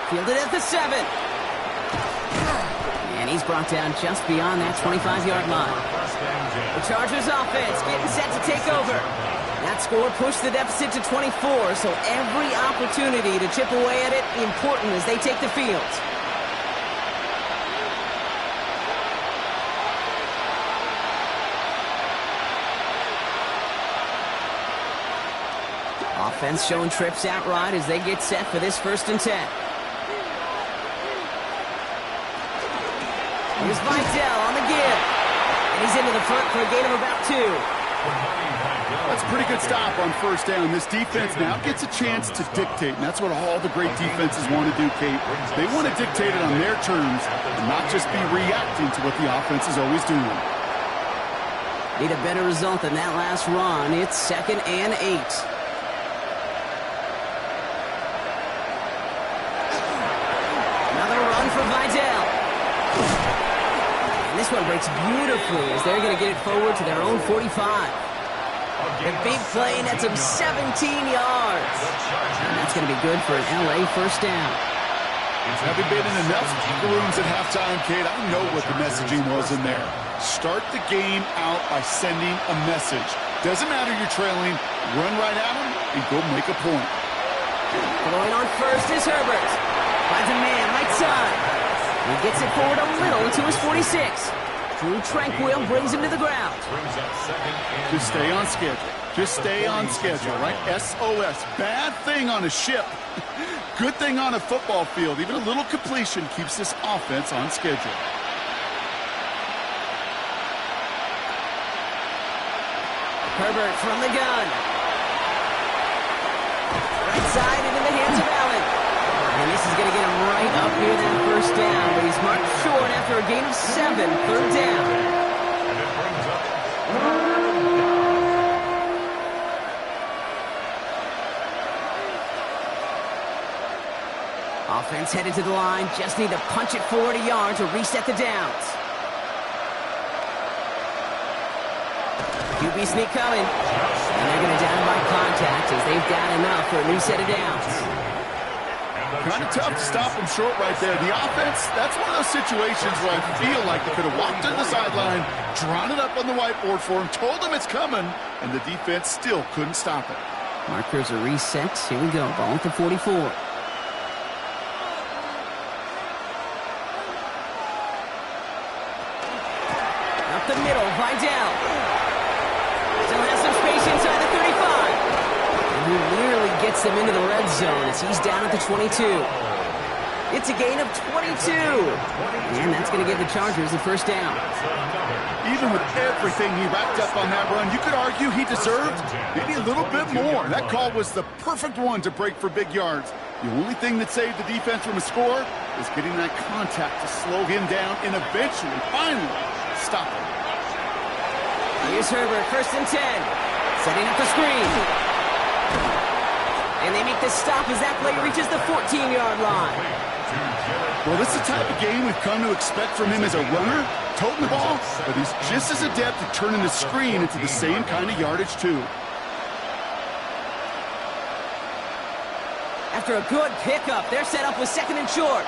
Fielded at the 7. And he's brought down just beyond that 25-yard line. The Chargers offense getting set to take over. That score pushed the deficit to 24, so every opportunity to chip away at it important as they take the field. Offense showing trips out right as they get set for this 1st and 10. Here's Vidal on the give. And he's into the front for a gain of about 2. That's a pretty good stop on 1st down. This defense now gets a chance to dictate, and that's what all the great defenses want to do, Kate. They want to dictate it on their terms and not just be reacting to what the offense is always doing. Need a better result than that last run. It's 2nd and 8. Another run for Vidal. And this one breaks beautifully as they're going to get it forward to their own 45. The big play nets him 17 yards. And that's going to be good for an LA 1st down. Having been in enough locker rooms at halftime, Kate, I know what the messaging was in there. Start the game out by sending a message. Doesn't matter you're trailing, run right at them and go make a point. Going on 1st is Herbert. Finds a man right side. He gets it forward a little to his 46. Drew Tranquil brings him to the ground. Just stay on schedule. Just stay on schedule, right? SOS. Bad thing on a ship. Good thing on a football field. Even a little completion keeps this offense on schedule. Herbert from the gun. Right side into the hands of Allen. And this is going to get him right up near that 1st down, but he's marked short after a gain of 7, 3rd down. And it brings up Offense headed to the line. Just need to punch it forward a yard to reset the downs. QB sneak coming. And they're going to down by contact as they've got enough for a new set of downs. Kind of tough to stop them short right there. The offense, that's one of those situations where I feel like they could have walked to the sideline, drawn it up on the whiteboard for him, told him it's coming, and the defense still couldn't stop it. Markers are reset. Here we go. Ball at the 44. Up the middle, Vidal. Still has some space inside the 35. And he nearly gets them into the red zone as he's down at the 22. It's a gain of 22. And that's going to give the Chargers the 1st down. Even with everything he racked up on that run, you could argue he deserved maybe a little bit more. That call was the perfect one to break for big yards. The only thing that saved the defense from a score is getting that contact to slow him down and eventually, finally, stop him. Here's Herbert, 1st and 10. Setting up the screen. And they make the stop as that play reaches the 14-yard line. Well, this is the type of game we've come to expect from him as a runner, toting the ball, but he's just as adept at turning the screen into the same kind of yardage, too. After a good pickup, they're set up with 2nd and short.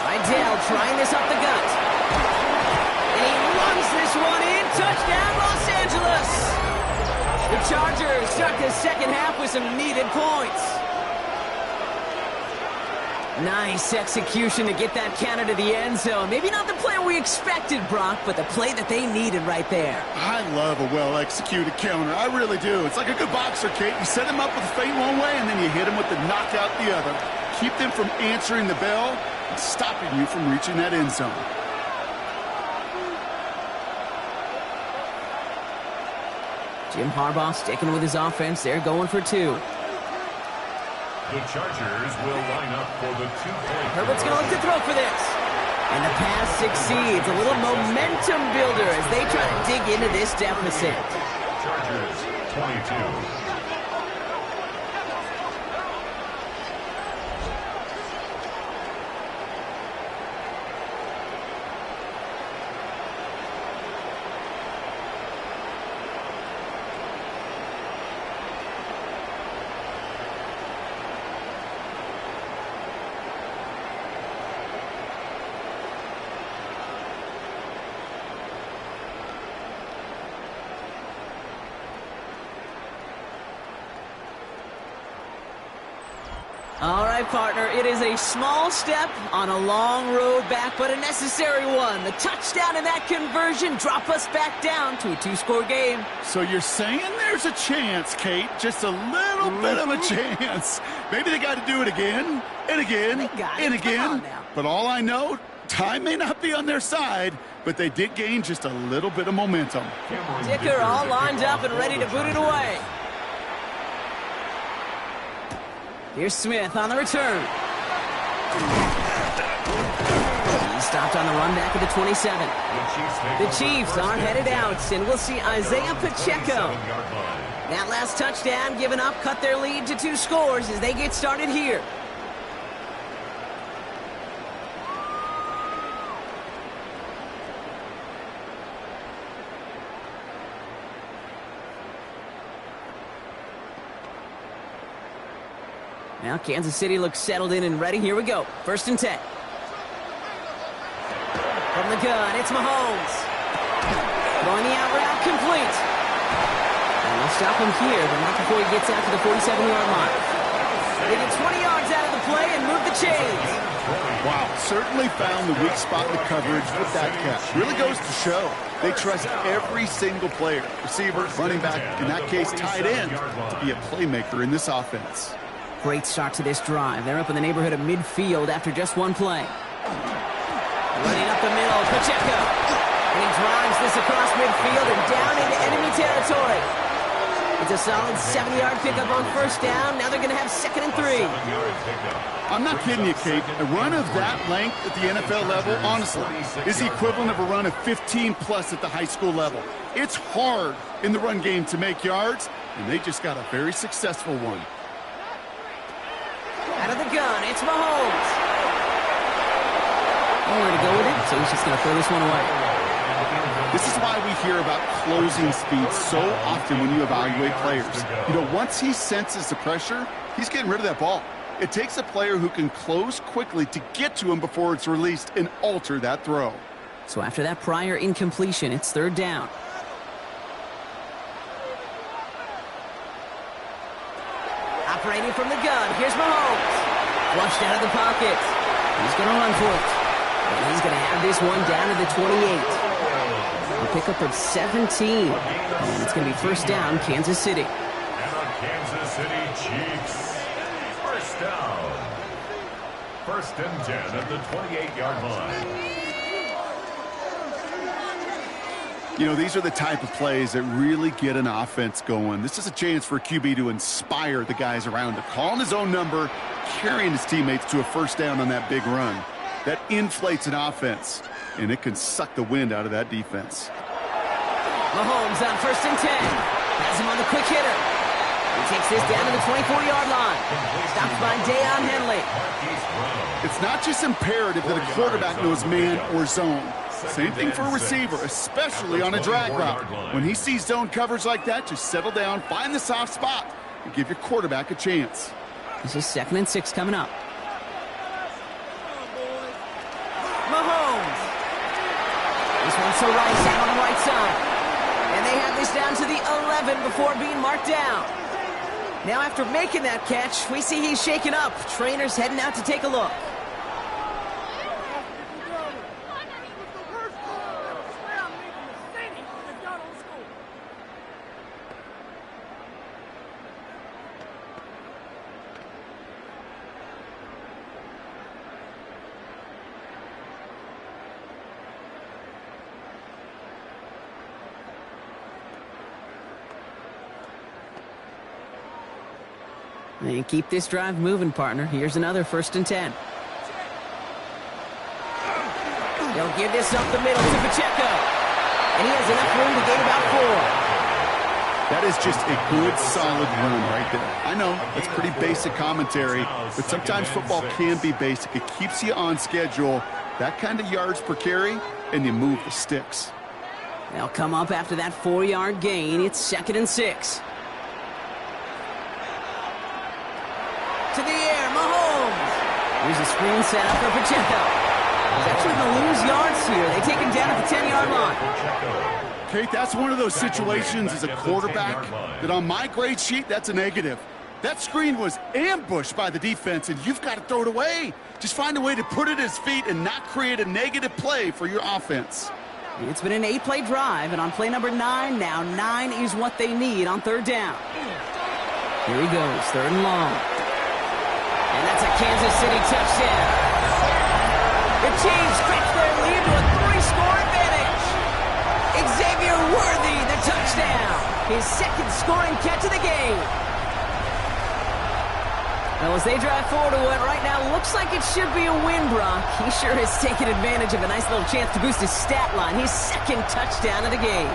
Vidal trying this up the gut. And he runs this one in. Touchdown, Los Angeles! The Chargers start the 2nd half with some needed points. Nice execution to get that counter to the end zone. Maybe not the play we expected, Brock, but the play that they needed right there. I love a well-executed counter. I really do. It's like a good boxer, Kate. You set him up with a feint one way, and then you hit him with the knockout the other. Keep them from answering the bell and stopping you from reaching that end zone. Jim Harbaugh sticking with his offense. They're going for 2. the Chargers will line up for the 2-point. Herbert's going to look to throw for this. And the pass succeeds. A little momentum builder as they try to dig into this deficit. Chargers 22. right, partner. It is a small step on a long road back, but a necessary one. The touchdown and that conversion drop us back down to a 2-score game. So you're saying there's a chance, Kate, just a little bit of a chance. Maybe they got to do it again and again and again. But all I know, time may not be on their side, but they did gain just a little bit of momentum. Dicker all lined up and ready to boot it away. Here's Smith on the return. He's stopped on the run back at the 27. The Chiefs are headed out, and we'll see Isaiah Pacheco. That last touchdown given up cut their lead to 2 scores as they get started here. Now Kansas City looks settled in and ready. Here we go. 1st and 10. From the gun, it's Mahomes. Throwing the out route complete. And they'll stop him here, but not before he gets out to the 47-yard line. They get 20 yards out of the play and move the chains. Wow, certainly found the weak spot in the coverage with that catch. Really goes to show they trust every single player, receiver, running back, in that case tight end, to be a playmaker in this offense. Great start to this drive. They're up in the neighborhood of midfield after just 1 play. Running up the middle, Pacheco. And he drives this across midfield and down into enemy territory. It's a solid 7-yard pickup on 1st down. Now they're going to have 2nd and 3. I'm not kidding you, Kate. A run of that length at the NFL level, honestly, is the equivalent of a run of 15-plus at the high school level. It's hard in the run game to make yards, and they just got a very successful one. Out of the gun, it's Mahomes. Nowhere to go with it, so he's just going to throw this one away. This is why we hear about closing speed so often when you evaluate players. You know, once he senses the pressure, he's getting rid of that ball. It takes a player who can close quickly to get to him before it's released and alter that throw. So after that prior incompletion, it's 3rd down. Operating from the gun, here's Mahomes. Flushed out of the pocket. He's going to run for it. And he's going to have this one down to the 28. A pickup of 17. And it's going to be 1st down, Kansas City. And the Kansas City Chiefs. 1st down. 1st and 10 at the 28-yard line. You know, these are the type of plays that really get an offense going. This is a chance for a QB to inspire the guys around him, calling his own number, carrying his teammates to a 1st down on that big run. That inflates an offense, and it can suck the wind out of that defense. Mahomes on 1st and 10. Has him on the quick hitter. He takes this down to the 24-yard line. Stopped by Deion Henley. It's not just imperative that a quarterback knows man or zone. Same thing for a receiver, especially on a drag route. When he sees zone coverage like that, just settle down, find the soft spot, and give your quarterback a chance. This is 2nd and 6 coming up. Mahomes. This one's to Rice out on the right side. And they have this down to the 11 before being marked down. Now after making that catch, we see he's shaken up. Trainers heading out to take a look. And keep this drive moving, partner. Here's another 1st and 10. They'll give this up the middle to Pacheco. And he has enough room to gain about 4. That is just a good, solid run right there. I know, it's pretty basic commentary, but sometimes football can be basic. It keeps you on schedule. That kind of yards per carry, and you move the sticks. They'll come up after that 4-yard gain. It's 2nd and 6. To the air, Mahomes. Here's a screen set up for Pacheco. He's actually going to lose yards here. They take him down at the 10-yard line. Kate, that's one of those situations as a quarterback that on my grade sheet, that's a negative. That screen was ambushed by the defense, and you've got to throw it away. Just find a way to put it at his feet and not create a negative play for your offense. It's been an 8-play drive, and on play number 9, now 9 is what they need on third down. Here he goes, third and long. And that's a Kansas City touchdown. The Chiefs stretch their lead to a 3-score advantage. Xavier Worthy, the touchdown. His second scoring catch of the game. Well, as they drive forward to what right now looks like it should be a win, Brock, he sure has taken advantage of a nice little chance to boost his stat line. His second touchdown of the game.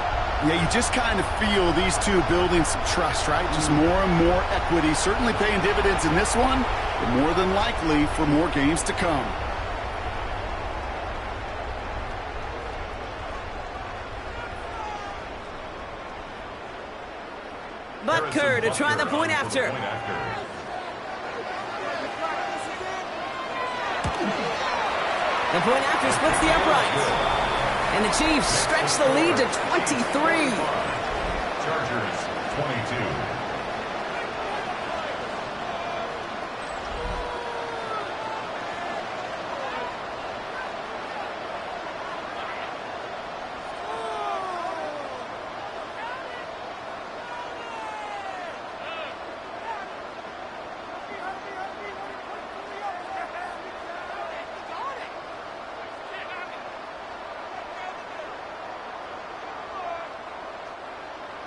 Yeah, you just kind of feel these two building some trust, right? Just more and more equity. Certainly paying dividends in this one, but more than likely for more games to come. Butker to try the point after. The point after splits the uprights. And the Chiefs stretch the lead to 23. Chargers, 22.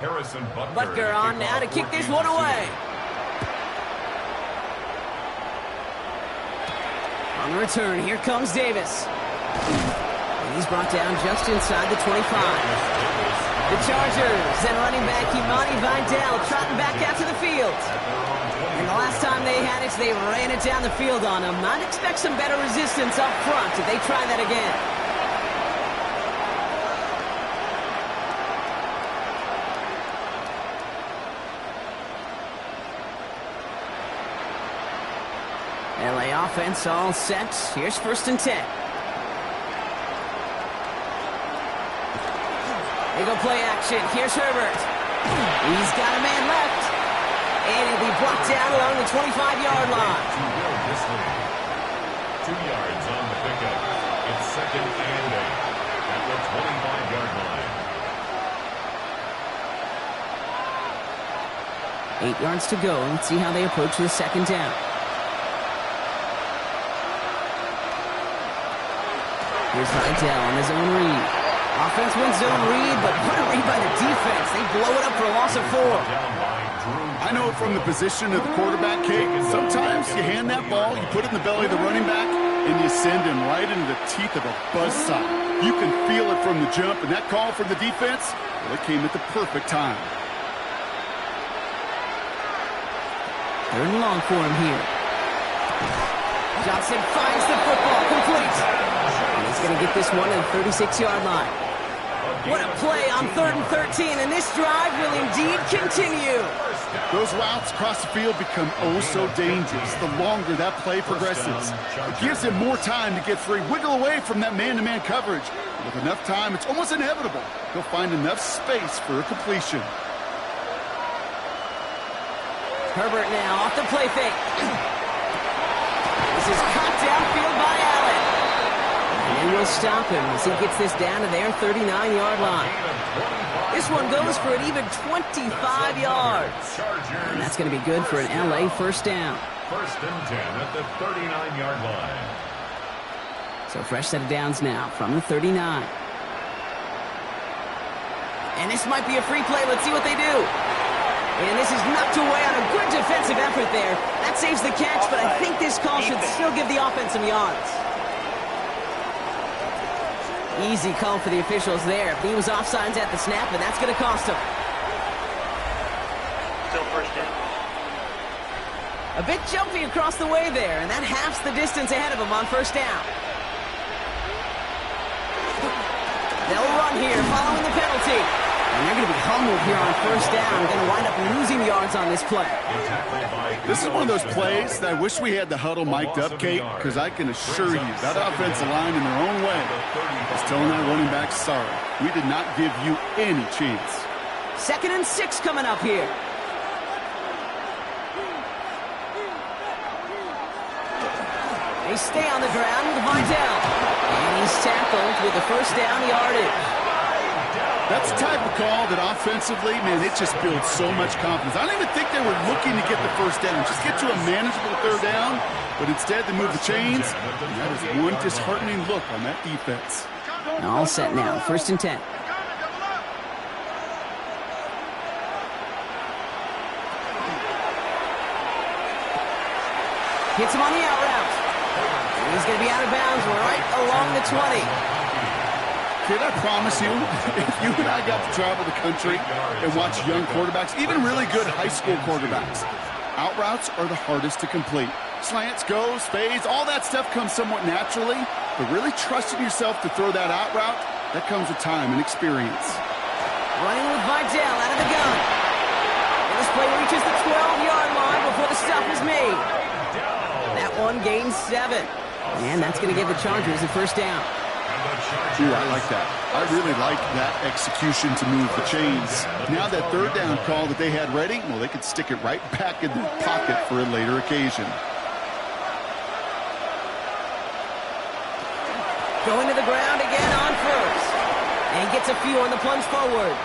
Harrison Butker on now to kick this one away. On the return, here comes Davis. And he's brought down just inside the 25. The Chargers and running back Imani Vidal trotting back out to the field. And the last time they had it, they ran it down the field on him. I'd expect some better resistance up front if they try that again. LA offense all set. Here's 1st and 10. They go play action. Here's Herbert. He's got a man left. And he'll be brought down along the 25-yard line. 2 yards on the pickup. It's 2nd and 8 at the 25-yard line. 8 yards to go. Let's see how they approach the 2nd down. Here's Vidal on his own read. Offense wins zone read, but what a read by the defense. They blow it up for a loss of 4. I know from the position of the quarterback, Kate, sometimes you hand that ball, you put it in the belly of the running back, and you send him right into the teeth of a buzzsaw. You can feel it from the jump, and that call from the defense, well, it came at the perfect time. 3rd and long for him here. Johnson finds the football, complete. And he's going to get this one at the 36-yard line. What a play on 3rd and 13, and this drive will indeed continue. Those routes across the field become oh so dangerous the longer that play progresses. It gives him more time to get free, wiggle away from that man-to-man coverage. With enough time, it's almost inevitable. He'll find enough space for a completion. Herbert now off the play fake. This is caught downfield by Allen. And they will stop him as he gets this down to their 39-yard line. This one goes for an even 25 yards. And that's going to be good for an LA 1st down. 1st and 10 at the 39-yard line. So fresh set of downs now from the 39. And this might be a free play. Let's see what they do. And this is knocked away on a good defensive effort there. That saves the catch, but I think this call should still give the offense some yards. Easy call for the officials there. He was offsides at the snap, and that's going to cost him. Still 1st down. A bit jumpy across the way there, and that halves the distance ahead of him on 1st down. They'll run here following the penalty. And they're going to be humbled here on 1st down. Going to wind up losing yards on this play. This is one of those plays that I wish we had the huddle mic'd up, Kate, because I can assure you that offensive line in their own way is telling that running back, sorry, we did not give you any chance. 2nd and 6 coming up here. They stay on the ground with Vidal. And he's tackled with the first down yardage. That's the type of call that offensively, man, it just builds so much confidence. I don't even think they were looking to get the first down. Just get to a manageable third down, but instead they move the chains. And that is one disheartening look on that defense. All set now, 1st and 10. Hits him on the out route. And he's going to be out of bounds right along the 20. Kid, I promise you, if you and I got to travel the country and watch young quarterbacks, even really good high school quarterbacks, out routes are the hardest to complete. Slants, goes, fades, all that stuff comes somewhat naturally, but really trusting yourself to throw that out route, that comes with time and experience. Running with Vidal out of the gun. And this play reaches the 12-yard line before the stop is made. That one gains 7. And that's going to give the Chargers a first down. Ooh, I like that. I really like that execution to move the chains. Now that third down call that they had ready, well, they could stick it right back in their pocket for a later occasion. Going to the ground again on first. And gets a few on the plunge forward.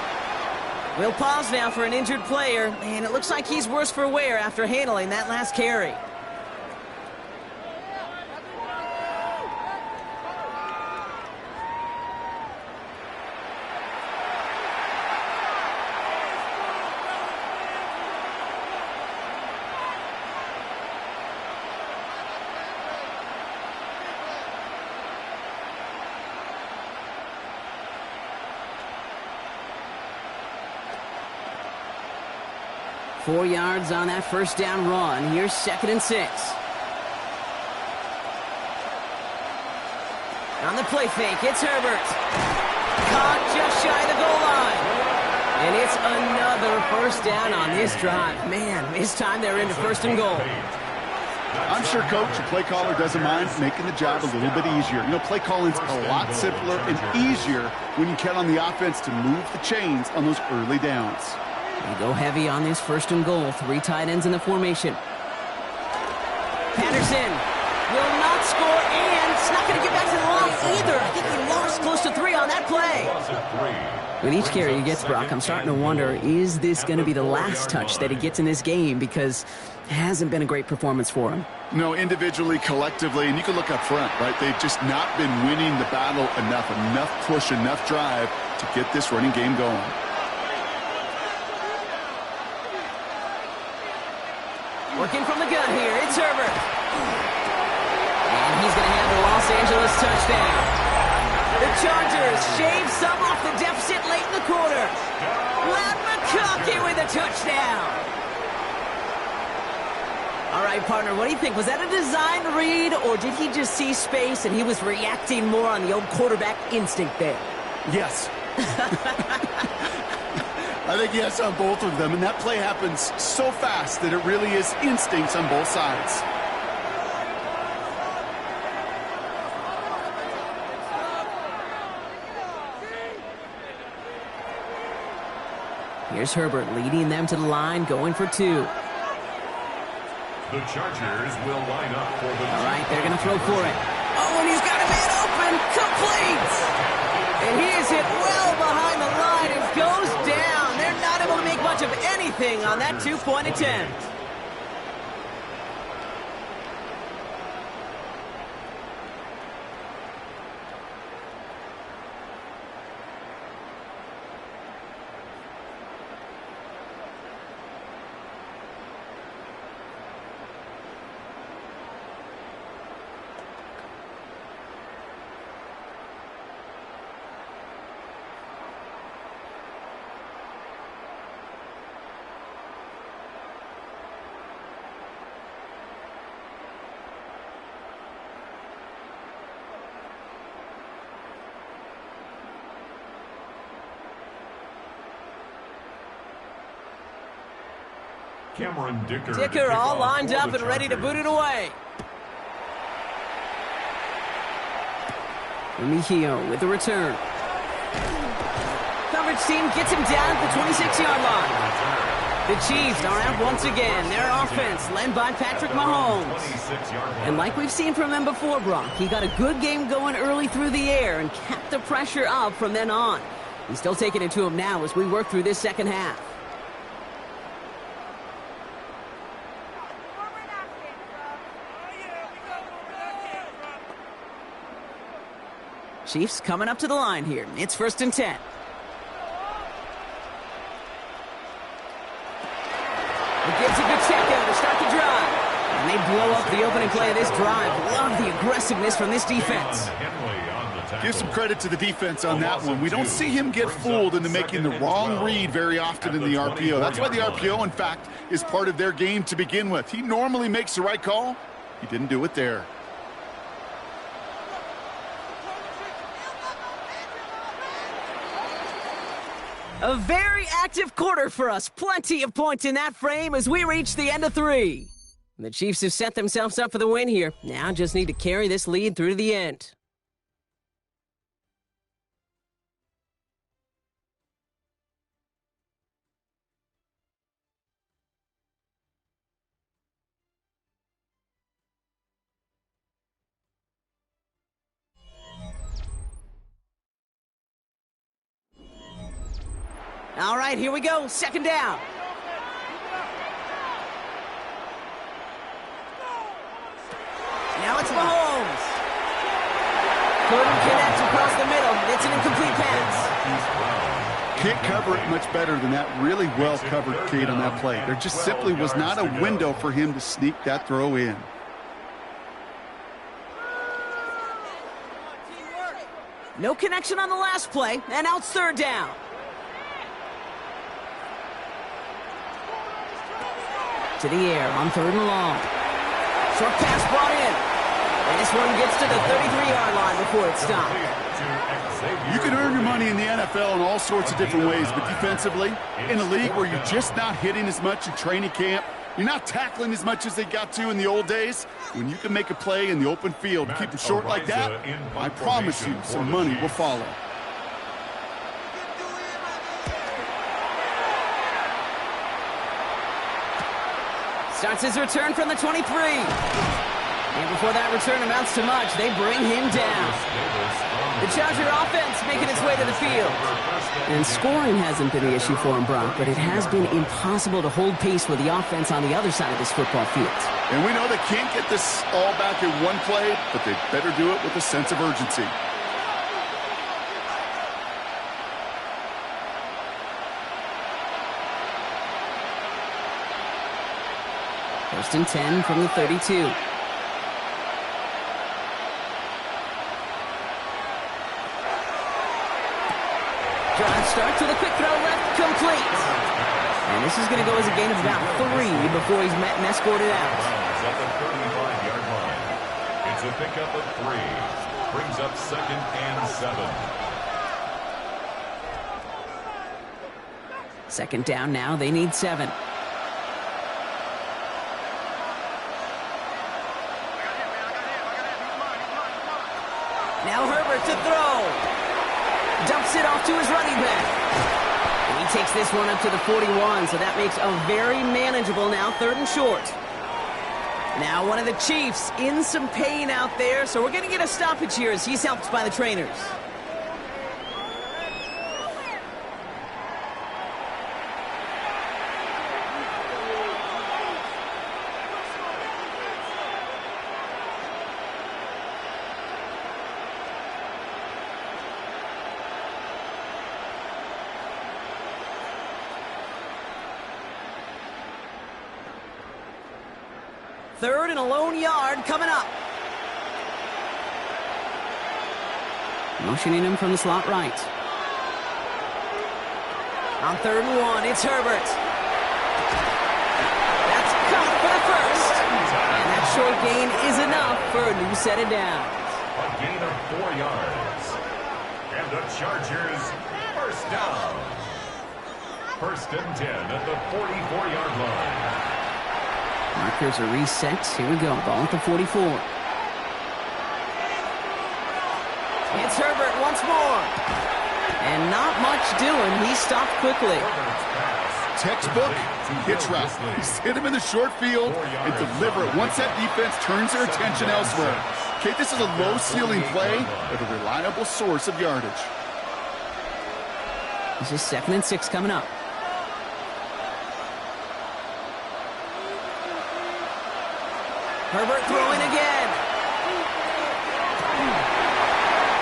We'll pause now for an injured player, and it looks like he's worse for wear after handling that last carry. Four yards on that first down run. Here's 2nd and 6. On the play fake, it's Herbert. Caught just shy of the goal line. And it's another first down on this drive. Man, this time they're into 1st and goal. I'm sure, Coach, the play caller doesn't mind making the job a little bit easier. You know, play calling's a lot simpler and easier when you count on the offense to move the chains on those early downs. They go heavy on this 1st and goal. 3 tight ends in the formation. Patterson will not score, and it's not going to get back to the line either. I think he lost close to 3 on that play. With each carry he gets, Brock, I'm starting to wonder, is this going to be the last touch that he gets in this game? Because it hasn't been a great performance for him. No, individually, collectively, and you can look up front, right? They've just not been winning the battle enough push, enough drive to get this running game going. Working from the gun here, it's Herbert. And he's going to have the Los Angeles touchdown. The Chargers shave some off the deficit late in the quarter. Ladd McConkey with a touchdown. All right, partner, what do you think? Was that a design read, or did he just see space and he was reacting more on the old quarterback instinct there? Yes. I think yes on both of them, and that play happens so fast that it really is instincts on both sides. Here's Herbert leading them to the line, going for 2. The Chargers will line up for the... All right, they're going to throw for it. Oh, and he's got a man open. Complete. And he is hit well behind the line and goes down. They're not able to make much of anything on that 2-point attempt. Cameron Dicker. Dicker all lined up and ready to boot it away. Mejio with the return. Coverage team gets him down at the 26-yard line. The Chiefs are out once again. Their offense led by Patrick Mahomes. And like we've seen from them before, Brock, he got a good game going early through the air and kept the pressure up from then on. He's still taking it to him now as we work through this second half. Chiefs coming up to the line here. It's 1st and 10. It gives a good check down to start the drive. And they blow up the opening play of this drive. Love the aggressiveness from this defense. Give some credit to the defense on that one. We don't see him get fooled into making the wrong read very often in the RPO. That's why the RPO, in fact, is part of their game to begin with. He normally makes the right call. He didn't do it there. A very active quarter for us. Plenty of points in that frame as we reach the end of 3. The Chiefs have set themselves up for the win here. Now just need to carry this lead through to the end. All right, here we go. 2nd down. Now it's Mahomes. Couldn't connect across the middle. It's an incomplete pass. Can't cover it much better than that. Really well covered, Kate, on that play. There just simply was not a window for him to sneak that throw in. No connection on the last play, and now it's 3rd down. To the air on 3rd and long. Short pass brought in. And this one gets to the 33-yard line before it's stopped. You can earn your money in the NFL in all sorts of different ways, but defensively, in a league where you're just not hitting as much in training camp, you're not tackling as much as they got to in the old days, when you can make a play in the open field and keep them short like that, I promise you some money will follow. Starts his return from the 23. And before that return amounts to much, they bring him down. The Charger offense making its way to the field. And scoring hasn't been the issue for him, Brock, but it has been impossible to hold pace with the offense on the other side of this football field. And we know they can't get this all back in one play, but they better do it with a sense of urgency. First and 10 from the 32. Drive start to the quick throw left, complete. And this is going to go as a gain of about 3 before he's met and escorted out. At the 35-yard line. It's a pickup of 3. Brings up 2nd and 7. 2nd down now. They need 7. Now Herbert to throw. Dumps it off to his running back. And he takes this one up to the 41, so that makes a very manageable now 3rd and short. Now one of the Chiefs in some pain out there, so we're going to get a stoppage here as he's helped by the trainers. Third and a lone yard coming up. Motioning him from the slot right. On 3rd and 1, it's Herbert. That's caught for the first. And that short gain is enough for a new set of downs. A gain of 4 yards. And the Chargers first down. 1st and 10 at the 44-yard line. Markers are reset. Here we go. Ball at the 44. It's Herbert once more. And not much doing. He stopped quickly. textbook hitch route. Just hit him in the short field and deliver it once that defense turns their attention elsewhere. Okay, this is a low-ceiling play with a reliable source of yardage. This is 2nd and 6 coming up. Herbert throwing again.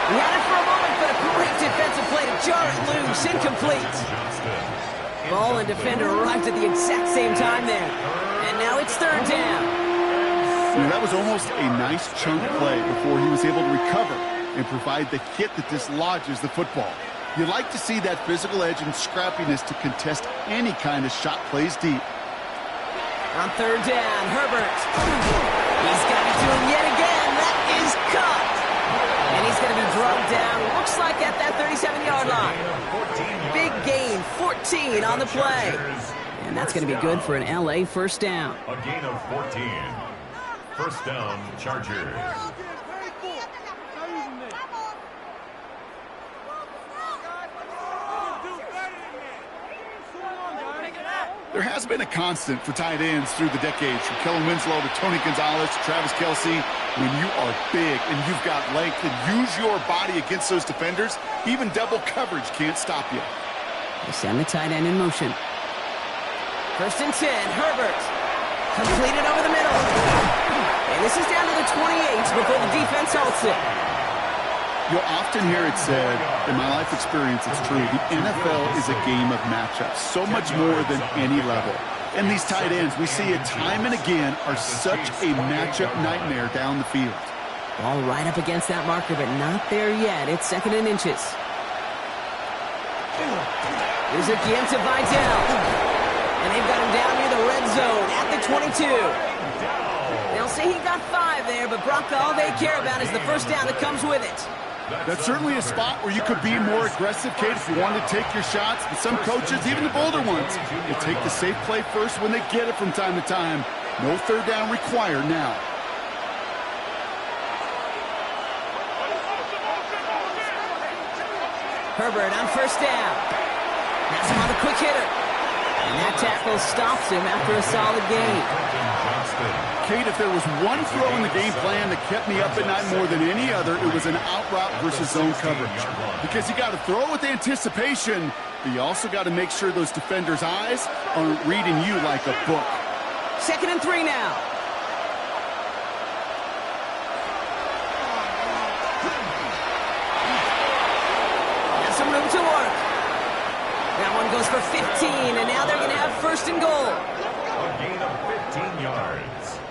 He had it for a moment, but a great defensive play to jar it loose. Incomplete. Ball and defender arrived at the exact same time there. And now it's 3rd down. That was almost a nice chunk play before he was able to recover and provide the hit that dislodges the football. You like to see that physical edge and scrappiness to contest any kind of shot plays deep. On 3rd down, Herbert. He's got it to him yet again. That is caught. And he's going to be drugged down. Looks like at that 37-yard line. Big gain, 14 on the play. And that's going to be good for an LA 1st down. A gain of 14. 1st down, Chargers. There has been a constant for tight ends through the decades, from Kellen Winslow to Tony Gonzalez to Travis Kelce. When you are big and you've got length and use your body against those defenders, even double coverage can't stop you. They send the tight end in motion. 1st and 10, Herbert. Completed over the middle. And this is down to the 28 before the defense halts it. You'll often hear it said, in my life experience, it's true, the NFL is a game of matchups, so much more than any level. And these tight ends, we see it time and again, are such a matchup nightmare down the field. Ball right up against that marker, but not there yet. It's 2nd and inches. Here's again to Vidal. And they've got him down near the red zone at the 22. They'll say he got 5 there, but Brock, all they care about is the 1st down that comes with it. That's certainly a spot where you could be more aggressive, Kate, if you wanted to take your shots. But some coaches, even the bolder ones, will take the safe play first when they get it from time to time. No 3rd down required now. Herbert on 1st down. That's him on the quick hitter. And that tackle stops him after a solid gain. Kate, if there was one throw in the game plan that kept me up at night more than any other, it was an out route versus zone coverage. Because you got to throw with anticipation, but you also got to make sure those defenders' eyes aren't reading you like a book. 2nd and 3 now. Got some room to work. That one goes for 15, and now they're going to have 1st and goal. A gain of 15 yards.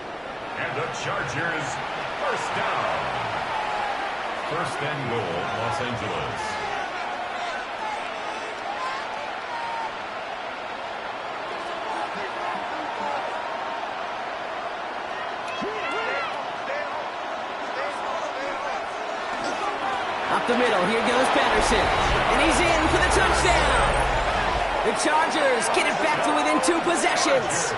And the Chargers, 1st down. 1st and goal, Los Angeles. Up the middle, here goes Patterson. And he's in for the touchdown. The Chargers get it back to within 2 possessions.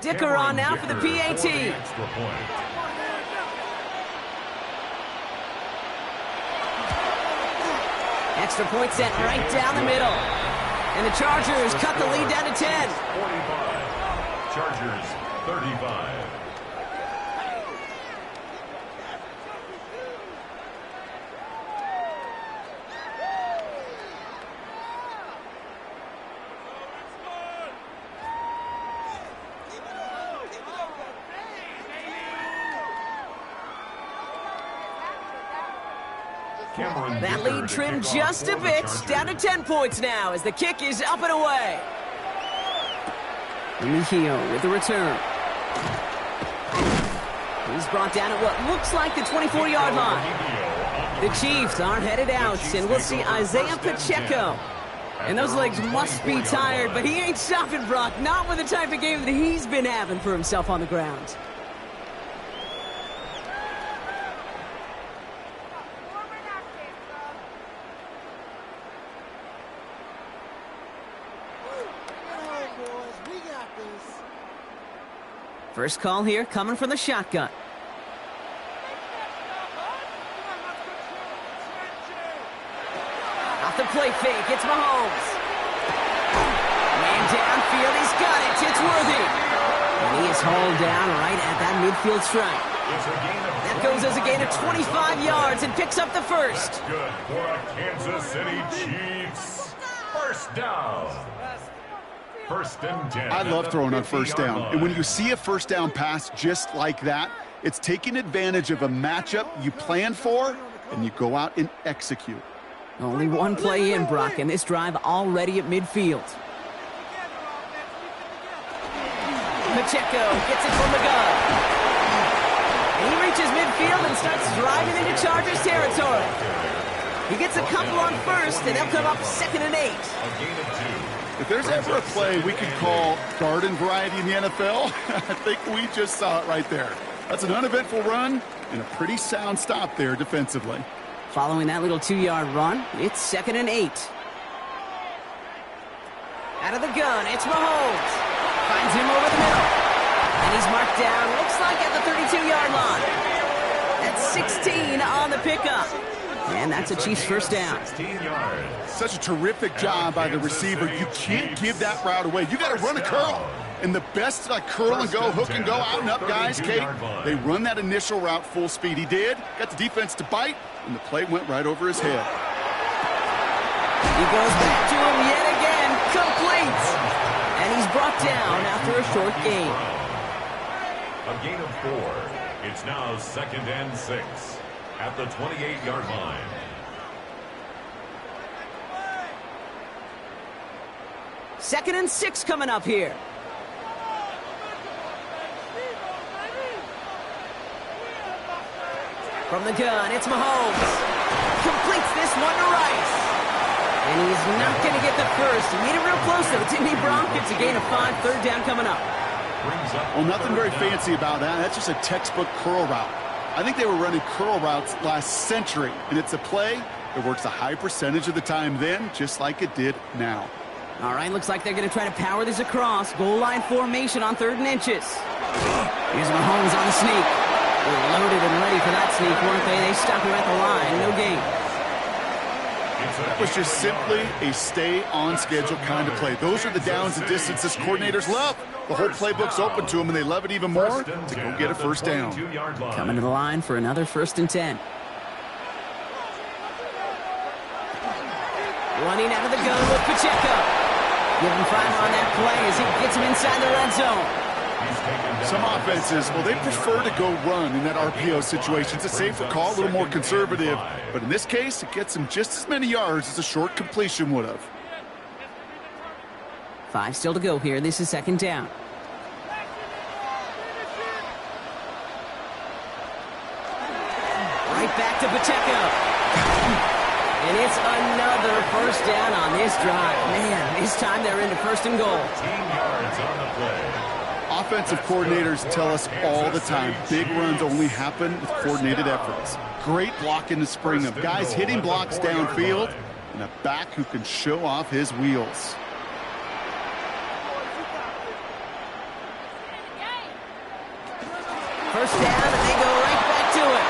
Dicker on now for the PAT. Extra point set right down the middle. And the Chargers cut the lead down to 10. 45. Chargers 35. That lead trimmed just a bit, down to 10 points now as the kick is up and away. Mejio with the return. He's brought down at what looks like the 24-yard line. The Chiefs are headed out, and we'll see Isaiah Pacheco And those legs must be tired, but he ain't stopping, Brock. Not with the type of game that he's been having for himself on the ground. First call here coming from the shotgun. Off the play fake, it's Mahomes. Man downfield, he's got it. It's Worthy. And he is hauled down right at that midfield stripe. That goes as a gain of 25 yards and picks up the first. That's good for a Kansas City Chiefs. First down. First and 10. I love throwing on first down. And when you see a first down pass just like that, it's taking advantage of a matchup you plan for, and you go out and execute. Only one play in, Brock, and this drive already at midfield. Pacheco gets it from the gun. And he reaches midfield and starts driving into Chargers territory. He gets a couple on first, and they'll come up 2nd and 8. A gain of 2. If there's ever a play we could call garden variety in the NFL, I think we just saw it right there. That's an uneventful run and a pretty sound stop there defensively. Following that little 2-yard run, it's 2nd and 8. Out of the gun, it's Mahomes. Finds him over the middle. And he's marked down, looks like at the 32-yard line. That's 16 on the pickup. And that's a Chiefs first down. 16 yards. Such a terrific job by the receiver. You can't give that route away. You got to run a curl. And the best curl and go, hook and go, out and up guys, Kate, they run that initial route full speed. He did. Got the defense to bite, and the play went right over his head. He goes back to him yet again. Complete. And he's brought down after a short gain. A gain of 4. It's now 2nd and 6 at the 28-yard line. Second and 6 coming up here. From the gun, it's Mahomes. Completes this one to Rice. And he's not going to get the first. He made it real close, though, didn't he, Brock? It's a gain of 5, 3rd down coming up. Well, nothing very fancy about that. That's just a textbook curl route. I think they were running curl routes last century, and it's a play that works a high percentage of the time then, just like it did now. All right, looks like they're going to try to power this across. Goal line formation on 3rd and inches. Here's Mahomes on the sneak. They're loaded and ready for that sneak, weren't they? They stop him at the line. No gain. That was just simply a stay-on-schedule kind of play. Those are the downs and distances coordinators love. The whole playbook's open to them, and they love it even more to go get a first down. Coming to the line for another 1st and 10. Running out of the gun with Pacheco. Give him 5 on that play as he gets him inside the red zone. Some offenses, well, they prefer to go run in that RPO situation. It's a safer call, a little more conservative. But in this case, it gets him just as many yards as a short completion would have. 5 still to go here. This is 2nd down. Right back to Pacheco. And it's another first down on this drive. Man, this time they're into 1st and goal. 15 yards on the play. Offensive coordinators tell us all the time, big runs only happen with coordinated efforts. Great blocking to spring them. Guys hitting blocks downfield, and a back who can show off his wheels. First down, and they go right back to it.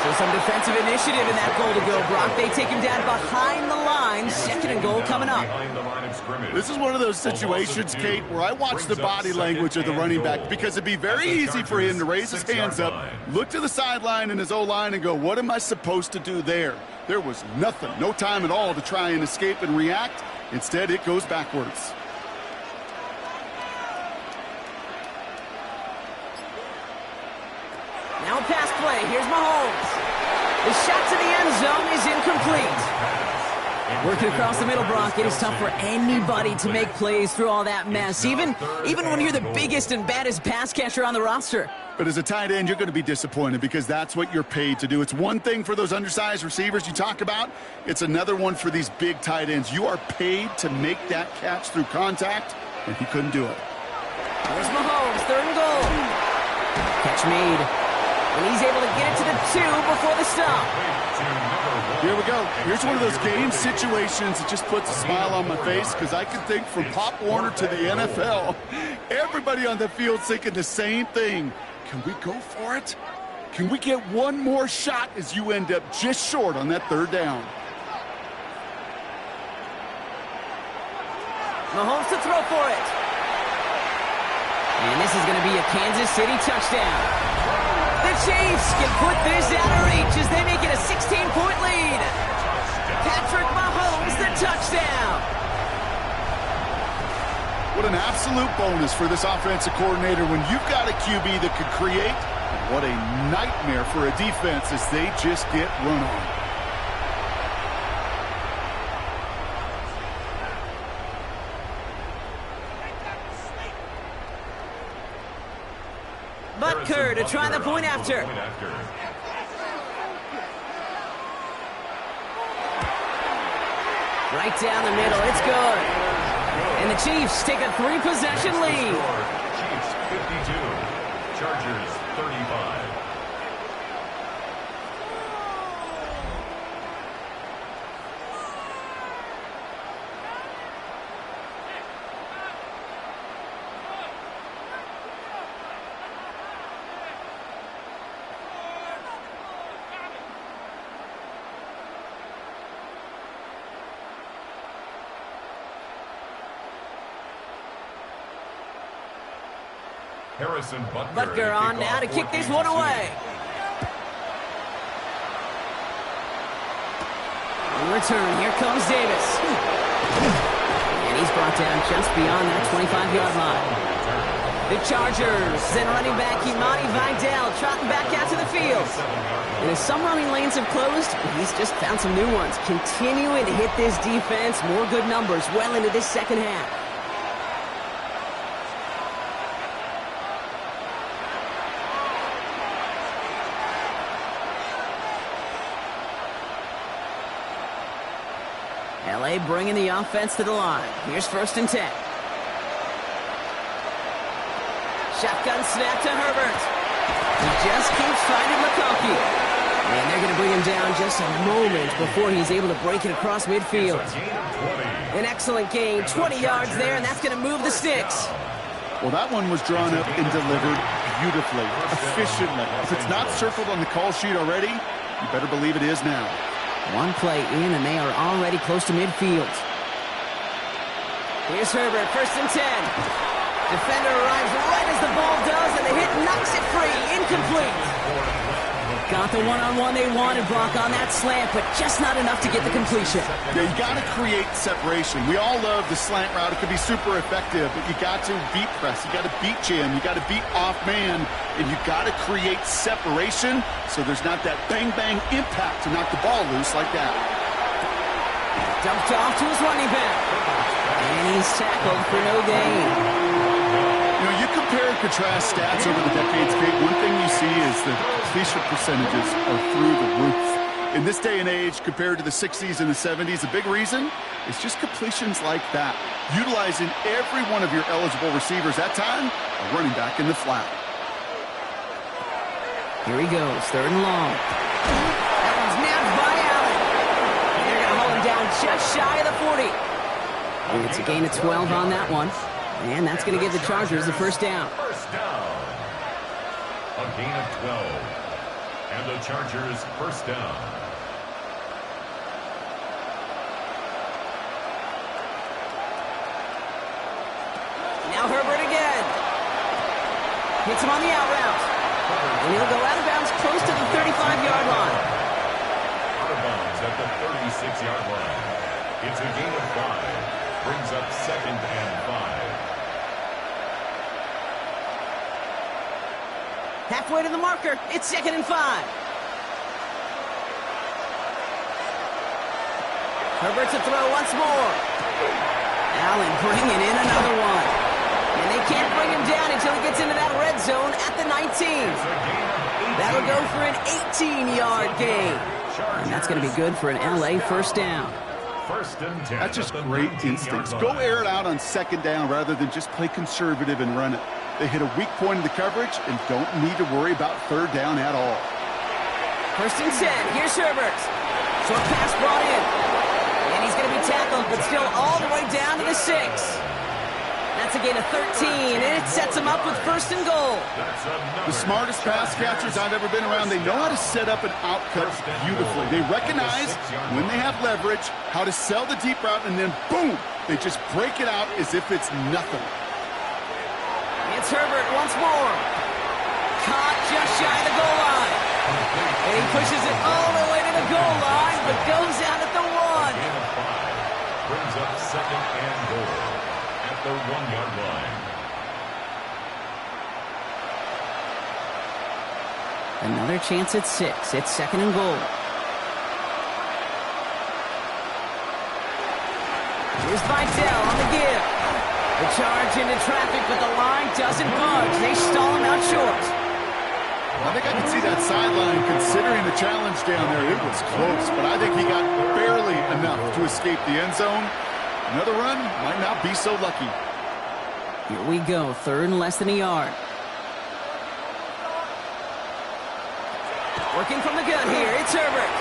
So some defensive initiative in that goal to go, Brock. They take him down behind the line. 2nd and goal coming up. This is one of those situations, Kate, where I watch the body language of the running back because it'd be very easy for him to raise his hands up, look to the sideline in his O-line and go, what am I supposed to do there? There was nothing, no time at all to try and escape and react. Instead, it goes backwards. Now a pass play. Here's Mahomes. The shot to the end zone is incomplete. Working across the middle, Brock, it is tough for anybody to make plays through all that mess, even when you're the biggest and baddest pass catcher on the roster. But as a tight end, you're going to be disappointed because that's what you're paid to do. It's one thing for those undersized receivers you talk about. It's another one for these big tight ends. You are paid to make that catch through contact, and he couldn't do it. Here's Mahomes, 3rd and goal. Catch made. And he's able to get it to the 2 before the stop. Here we go. Here's one of those game situations that just puts a smile on my face because I can think from Pop Warner to the NFL. Everybody on the field thinking the same thing. Can we go for it? Can we get one more shot as you end up just short on that 3rd down? Mahomes to throw for it. And this is going to be a Kansas City touchdown. The Chiefs can put this out of reach as they make it a 16-point lead. Patrick Mahomes, the touchdown. What an absolute bonus for this offensive coordinator when you've got a QB that could create. What a nightmare for a defense as they just get run on. Butker to try the point after. Right down the middle, it's good. And the Chiefs take a 3-possession lead. Chiefs 52, Chargers 35. Harrison Butker on now to kick this one away. In return, here comes Davis. And he's brought down just beyond that 25-yard line. The Chargers send running back Imani Vidal trotting back out to the field. And as some running lanes have closed, he's just found some new ones. Continuing to hit this defense, more good numbers well into this second half. LA bringing the offense to the line. Here's 1st and 10. Shotgun snap to Herbert. He just keeps finding McConkey. And they're going to bring him down just a moment before he's able to break it across midfield. An excellent gain, 20 yards there, and that's going to move the sticks. Well, that one was drawn up and delivered beautifully, efficiently. If it's not circled on the call sheet already, you better believe it is now. One play in, and they are already close to midfield. Here's Herbert, 1st and 10. Defender arrives right as the ball does, and the hit knocks it free. Incomplete. Got the one-on-one they wanted, Brock, on that slant, but just not enough to get the completion. Yeah, you got to create separation. We all love the slant route. It can be super effective, but you got to beat press. You got to beat jam. You got to beat off man, and you got to create separation so there's not that bang-bang impact to knock the ball loose like that. Dumped off to his running back. And he's tackled for no gain. You know, you compare and contrast stats over the decades, Kate. One thing you see is the completion percentages are through the roof. In this day and age, compared to the 60s and the 70s, a big reason is just completions like that. Utilizing every one of your eligible receivers that time, a running back in the flat. Here he goes, 3rd and long. That one's nabbed by Allen. And they're going to hold him down just shy of the 40. And it's a gain of 12 on that one. And that's going to give the Chargers the 1st down. First down. A gain of 12. And the Chargers 1st down. Now Herbert again. Hits him on the out route. And he'll go out of bounds close to the 35-yard line. Out of bounds at the 36-yard line. It's a gain of 5. Brings up 2nd and 5. Halfway to the marker. It's 2nd and 5. Herbert to throw once more. Allen bringing in another one. And And they can't bring him down until he gets into that red zone at the 19. That'll go for an 18-yard gain. And that's going to be good for an LA first down. First and 10. That's just great instincts. Go air it out on second down rather than just play conservative and run it. They hit a weak point in the coverage and don't need to worry about third down at all. First and 10. Here's Herbert. Short pass brought in. And he's going to be tackled, but still all the way down to the 6. That's a gain of 13, and it sets him up with first and goal. The smartest pass catchers I've ever been around, they know how to set up an outcut beautifully. They recognize when they have leverage, how to sell the deep route, and then boom, they just break it out as if it's nothing. It's Herbert once more. Caught just shy of the goal line. And he pushes it all the way to the goal line, but goes out at the 1. Brings up second and goal at the 1-yard line. Another chance at 6. It's second and goal. Here's Vidal on the give. The charge into traffic, but the line doesn't budge. They stall him out short. I think I can see that sideline considering the challenge down there. It was close, but I think he got barely enough to escape the end zone. Another run might not be so lucky. Here we go, third and less than a yard. Working from the gun here, it's Herbert.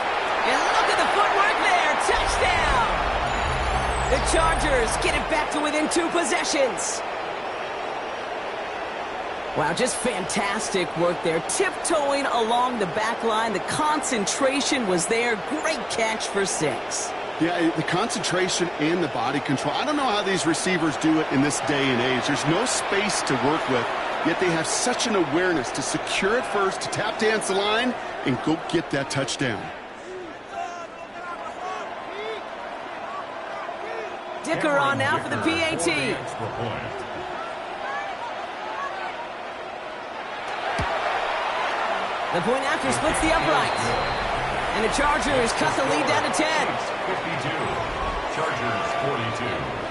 And look at the footwork there, touchdown! The Chargers get it back to within 2 possessions. Wow, just fantastic work there. Tiptoeing along the back line. The concentration was there. Great catch for 6. Yeah, the concentration and the body control. I don't know how these receivers do it in this day and age. There's no space to work with, yet they have such an awareness to secure it first, to tap dance the line, and go get that touchdown. Dicker on now for the PAT. The point after splits the uprights. And the Chargers cut the lead down to 10. 52. Chargers 42.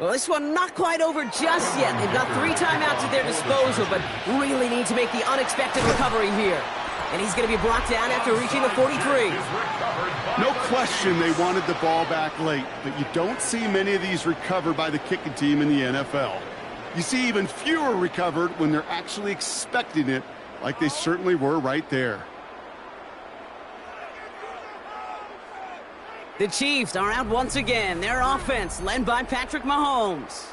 Well, this one not quite over just yet. They've got 3 timeouts at their disposal, but really need to make the unexpected recovery here. And he's going to be brought down after reaching the 43. No question they wanted the ball back late, but you don't see many of these recovered by the kicking team in the NFL. You see even fewer recovered when they're actually expecting it, like they certainly were right there. The Chiefs are out once again. Their offense led by Patrick Mahomes.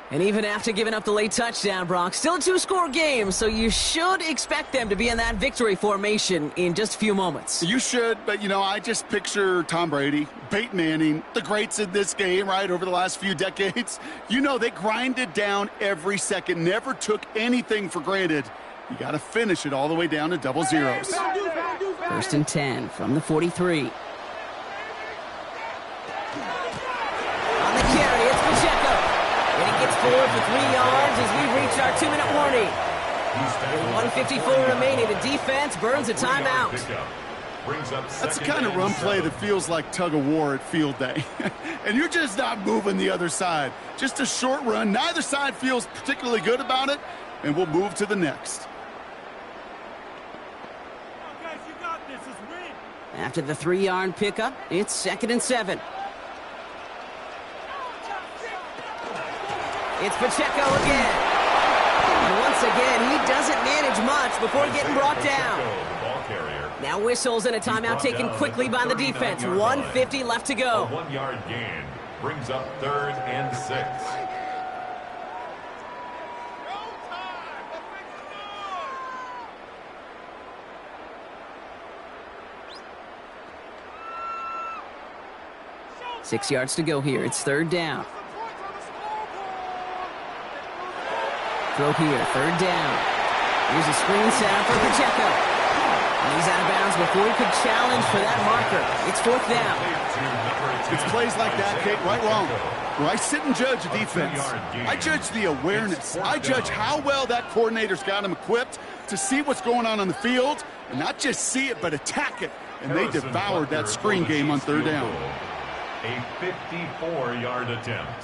And even after giving up the late touchdown, Brock, still a 2-score game, so you should expect them to be in that victory formation in just a few moments. You should, but, you know, I just picture Tom Brady, Peyton Manning, the greats in this game, right, over the last few decades. You know, they grinded down every second, never took anything for granted. You got to finish it all the way down to double zeros. First and 10 from the 43. Forward for 3 yards as we reach our 2-minute warning. With 1:54 remaining, the defense burns a timeout. That's the kind of run play that feels like tug-of-war at field day. And you're just not moving the other side. Just a short run. Neither side feels particularly good about it, and we'll move to the next. After the 3-yard pickup, it's 2nd and 7. It's Pacheco again. And once again, he doesn't manage much before getting brought down. Now whistles and a timeout taken quickly by the defense. 1:50 left to go. A 1-yard gain brings up 3rd and 6. Six yards to go here. It's 3rd down. Throw here, 3rd down. Here's a screen set up for Pacheco. And he's out of bounds before he could challenge for that marker. It's 4th down. It's plays like that, Kate, right wrong. Where I sit and judge a defense, I judge the awareness. I judge how well that coordinator's got him equipped to see what's going on the field, and not just see it, but attack it. And they devoured that screen game on 3rd down. A 54-yard attempt.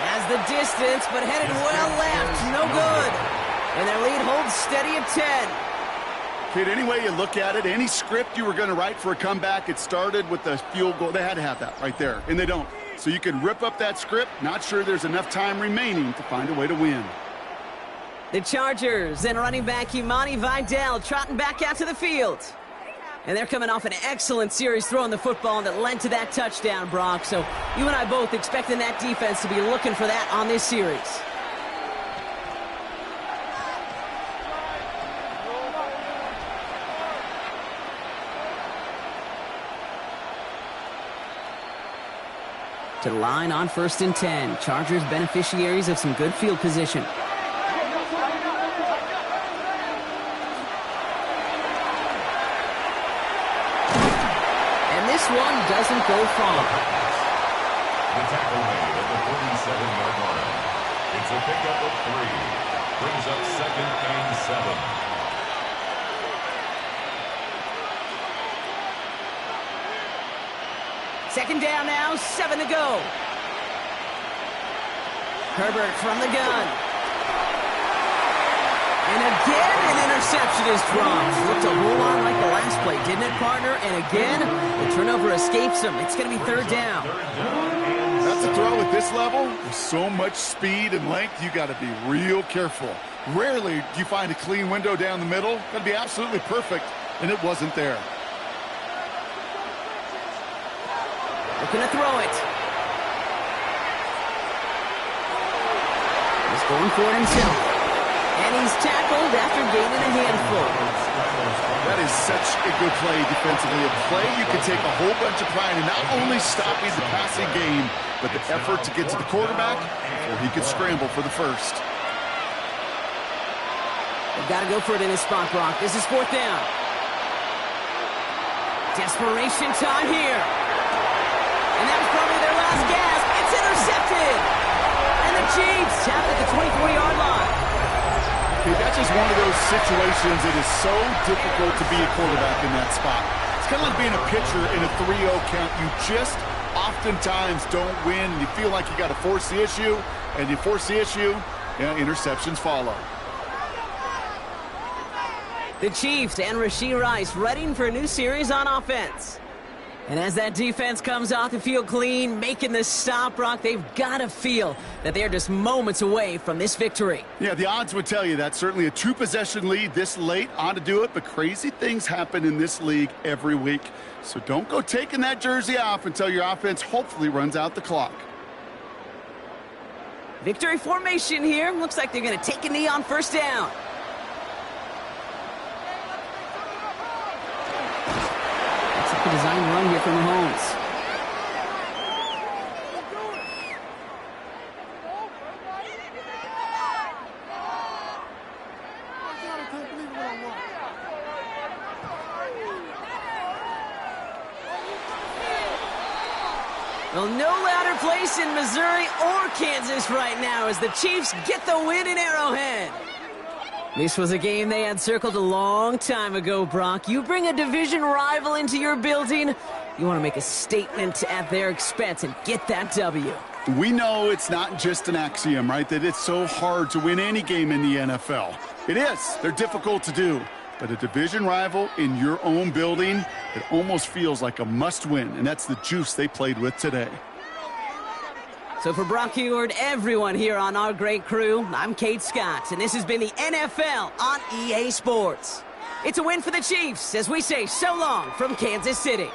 Has the distance, but headed well left. No good. And their lead holds steady at 10. Kid, any way you look at it, any script you were going to write for a comeback, it started with the field goal. They had to have that right there, and they don't. So you can rip up that script. Not sure there's enough time remaining to find a way to win. The Chargers and running back Imani Vidal trotting back out to the field. And they're coming off an excellent series throwing the football that led to that touchdown, Brock. So you and I both expecting that defense to be looking for that on this series. To the line on 1st and 10. Chargers beneficiaries of some good field position. And this one doesn't go far. The tackle made at the 47-yard line. It's a pickup of 3. Brings up 2nd and 7. Second down now, 7 to go. Herbert from the gun. And again, an interception is dropped. Looked a whole lot like the last play, didn't it, partner? And again, the turnover escapes him. It's going to be 3rd down. That's a throw at this level. With so much speed and length, you got to be real careful. Rarely do you find a clean window down the middle. Got to be absolutely perfect, and it wasn't there. Looking to throw it. He's going for it himself. And he's tackled after gaining a handful. That is such a good play defensively. A play you can take a whole bunch of pride in, not only stopping the passing game, but the effort to get to the quarterback before he could scramble for the first. They've got to go for it in this spot, Brock. This is 4th down. Desperation time here. And that was probably their last gasp. It's intercepted. And the Chiefs have it at the 24-yard line. Okay, that's just one of those situations. It is so difficult to be a quarterback in that spot. It's kind of like being a pitcher in a 3-0 count. You just oftentimes don't win. You feel like you got to force the issue, and you force the issue, interceptions follow. The Chiefs and Rashee Rice readying for a new series on offense. And as that defense comes off the field clean, making the stop, Brock, they've got to feel that they're just moments away from this victory. Yeah, the odds would tell you that. Certainly a 2-possession lead this late on to do it, but crazy things happen in this league every week. So don't go taking that jersey off until your offense hopefully runs out the clock. Victory formation here. Looks like they're going to take a knee on 1st down. The design run here from Mahomes. Well, no louder place in Missouri or Kansas right now as the Chiefs get the win in Arrowhead. This was a game they had circled a long time ago, Brock. You bring a division rival into your building, you want to make a statement at their expense and get that W. We know it's not just an axiom, right, that it's so hard to win any game in the NFL. It is. They're difficult to do. But a division rival in your own building, it almost feels like a must-win, and that's the juice they played with today. So for Brock Huard, everyone here on our great crew, I'm Kate Scott, and this has been the NFL on EA Sports. It's a win for the Chiefs as we say so long from Kansas City.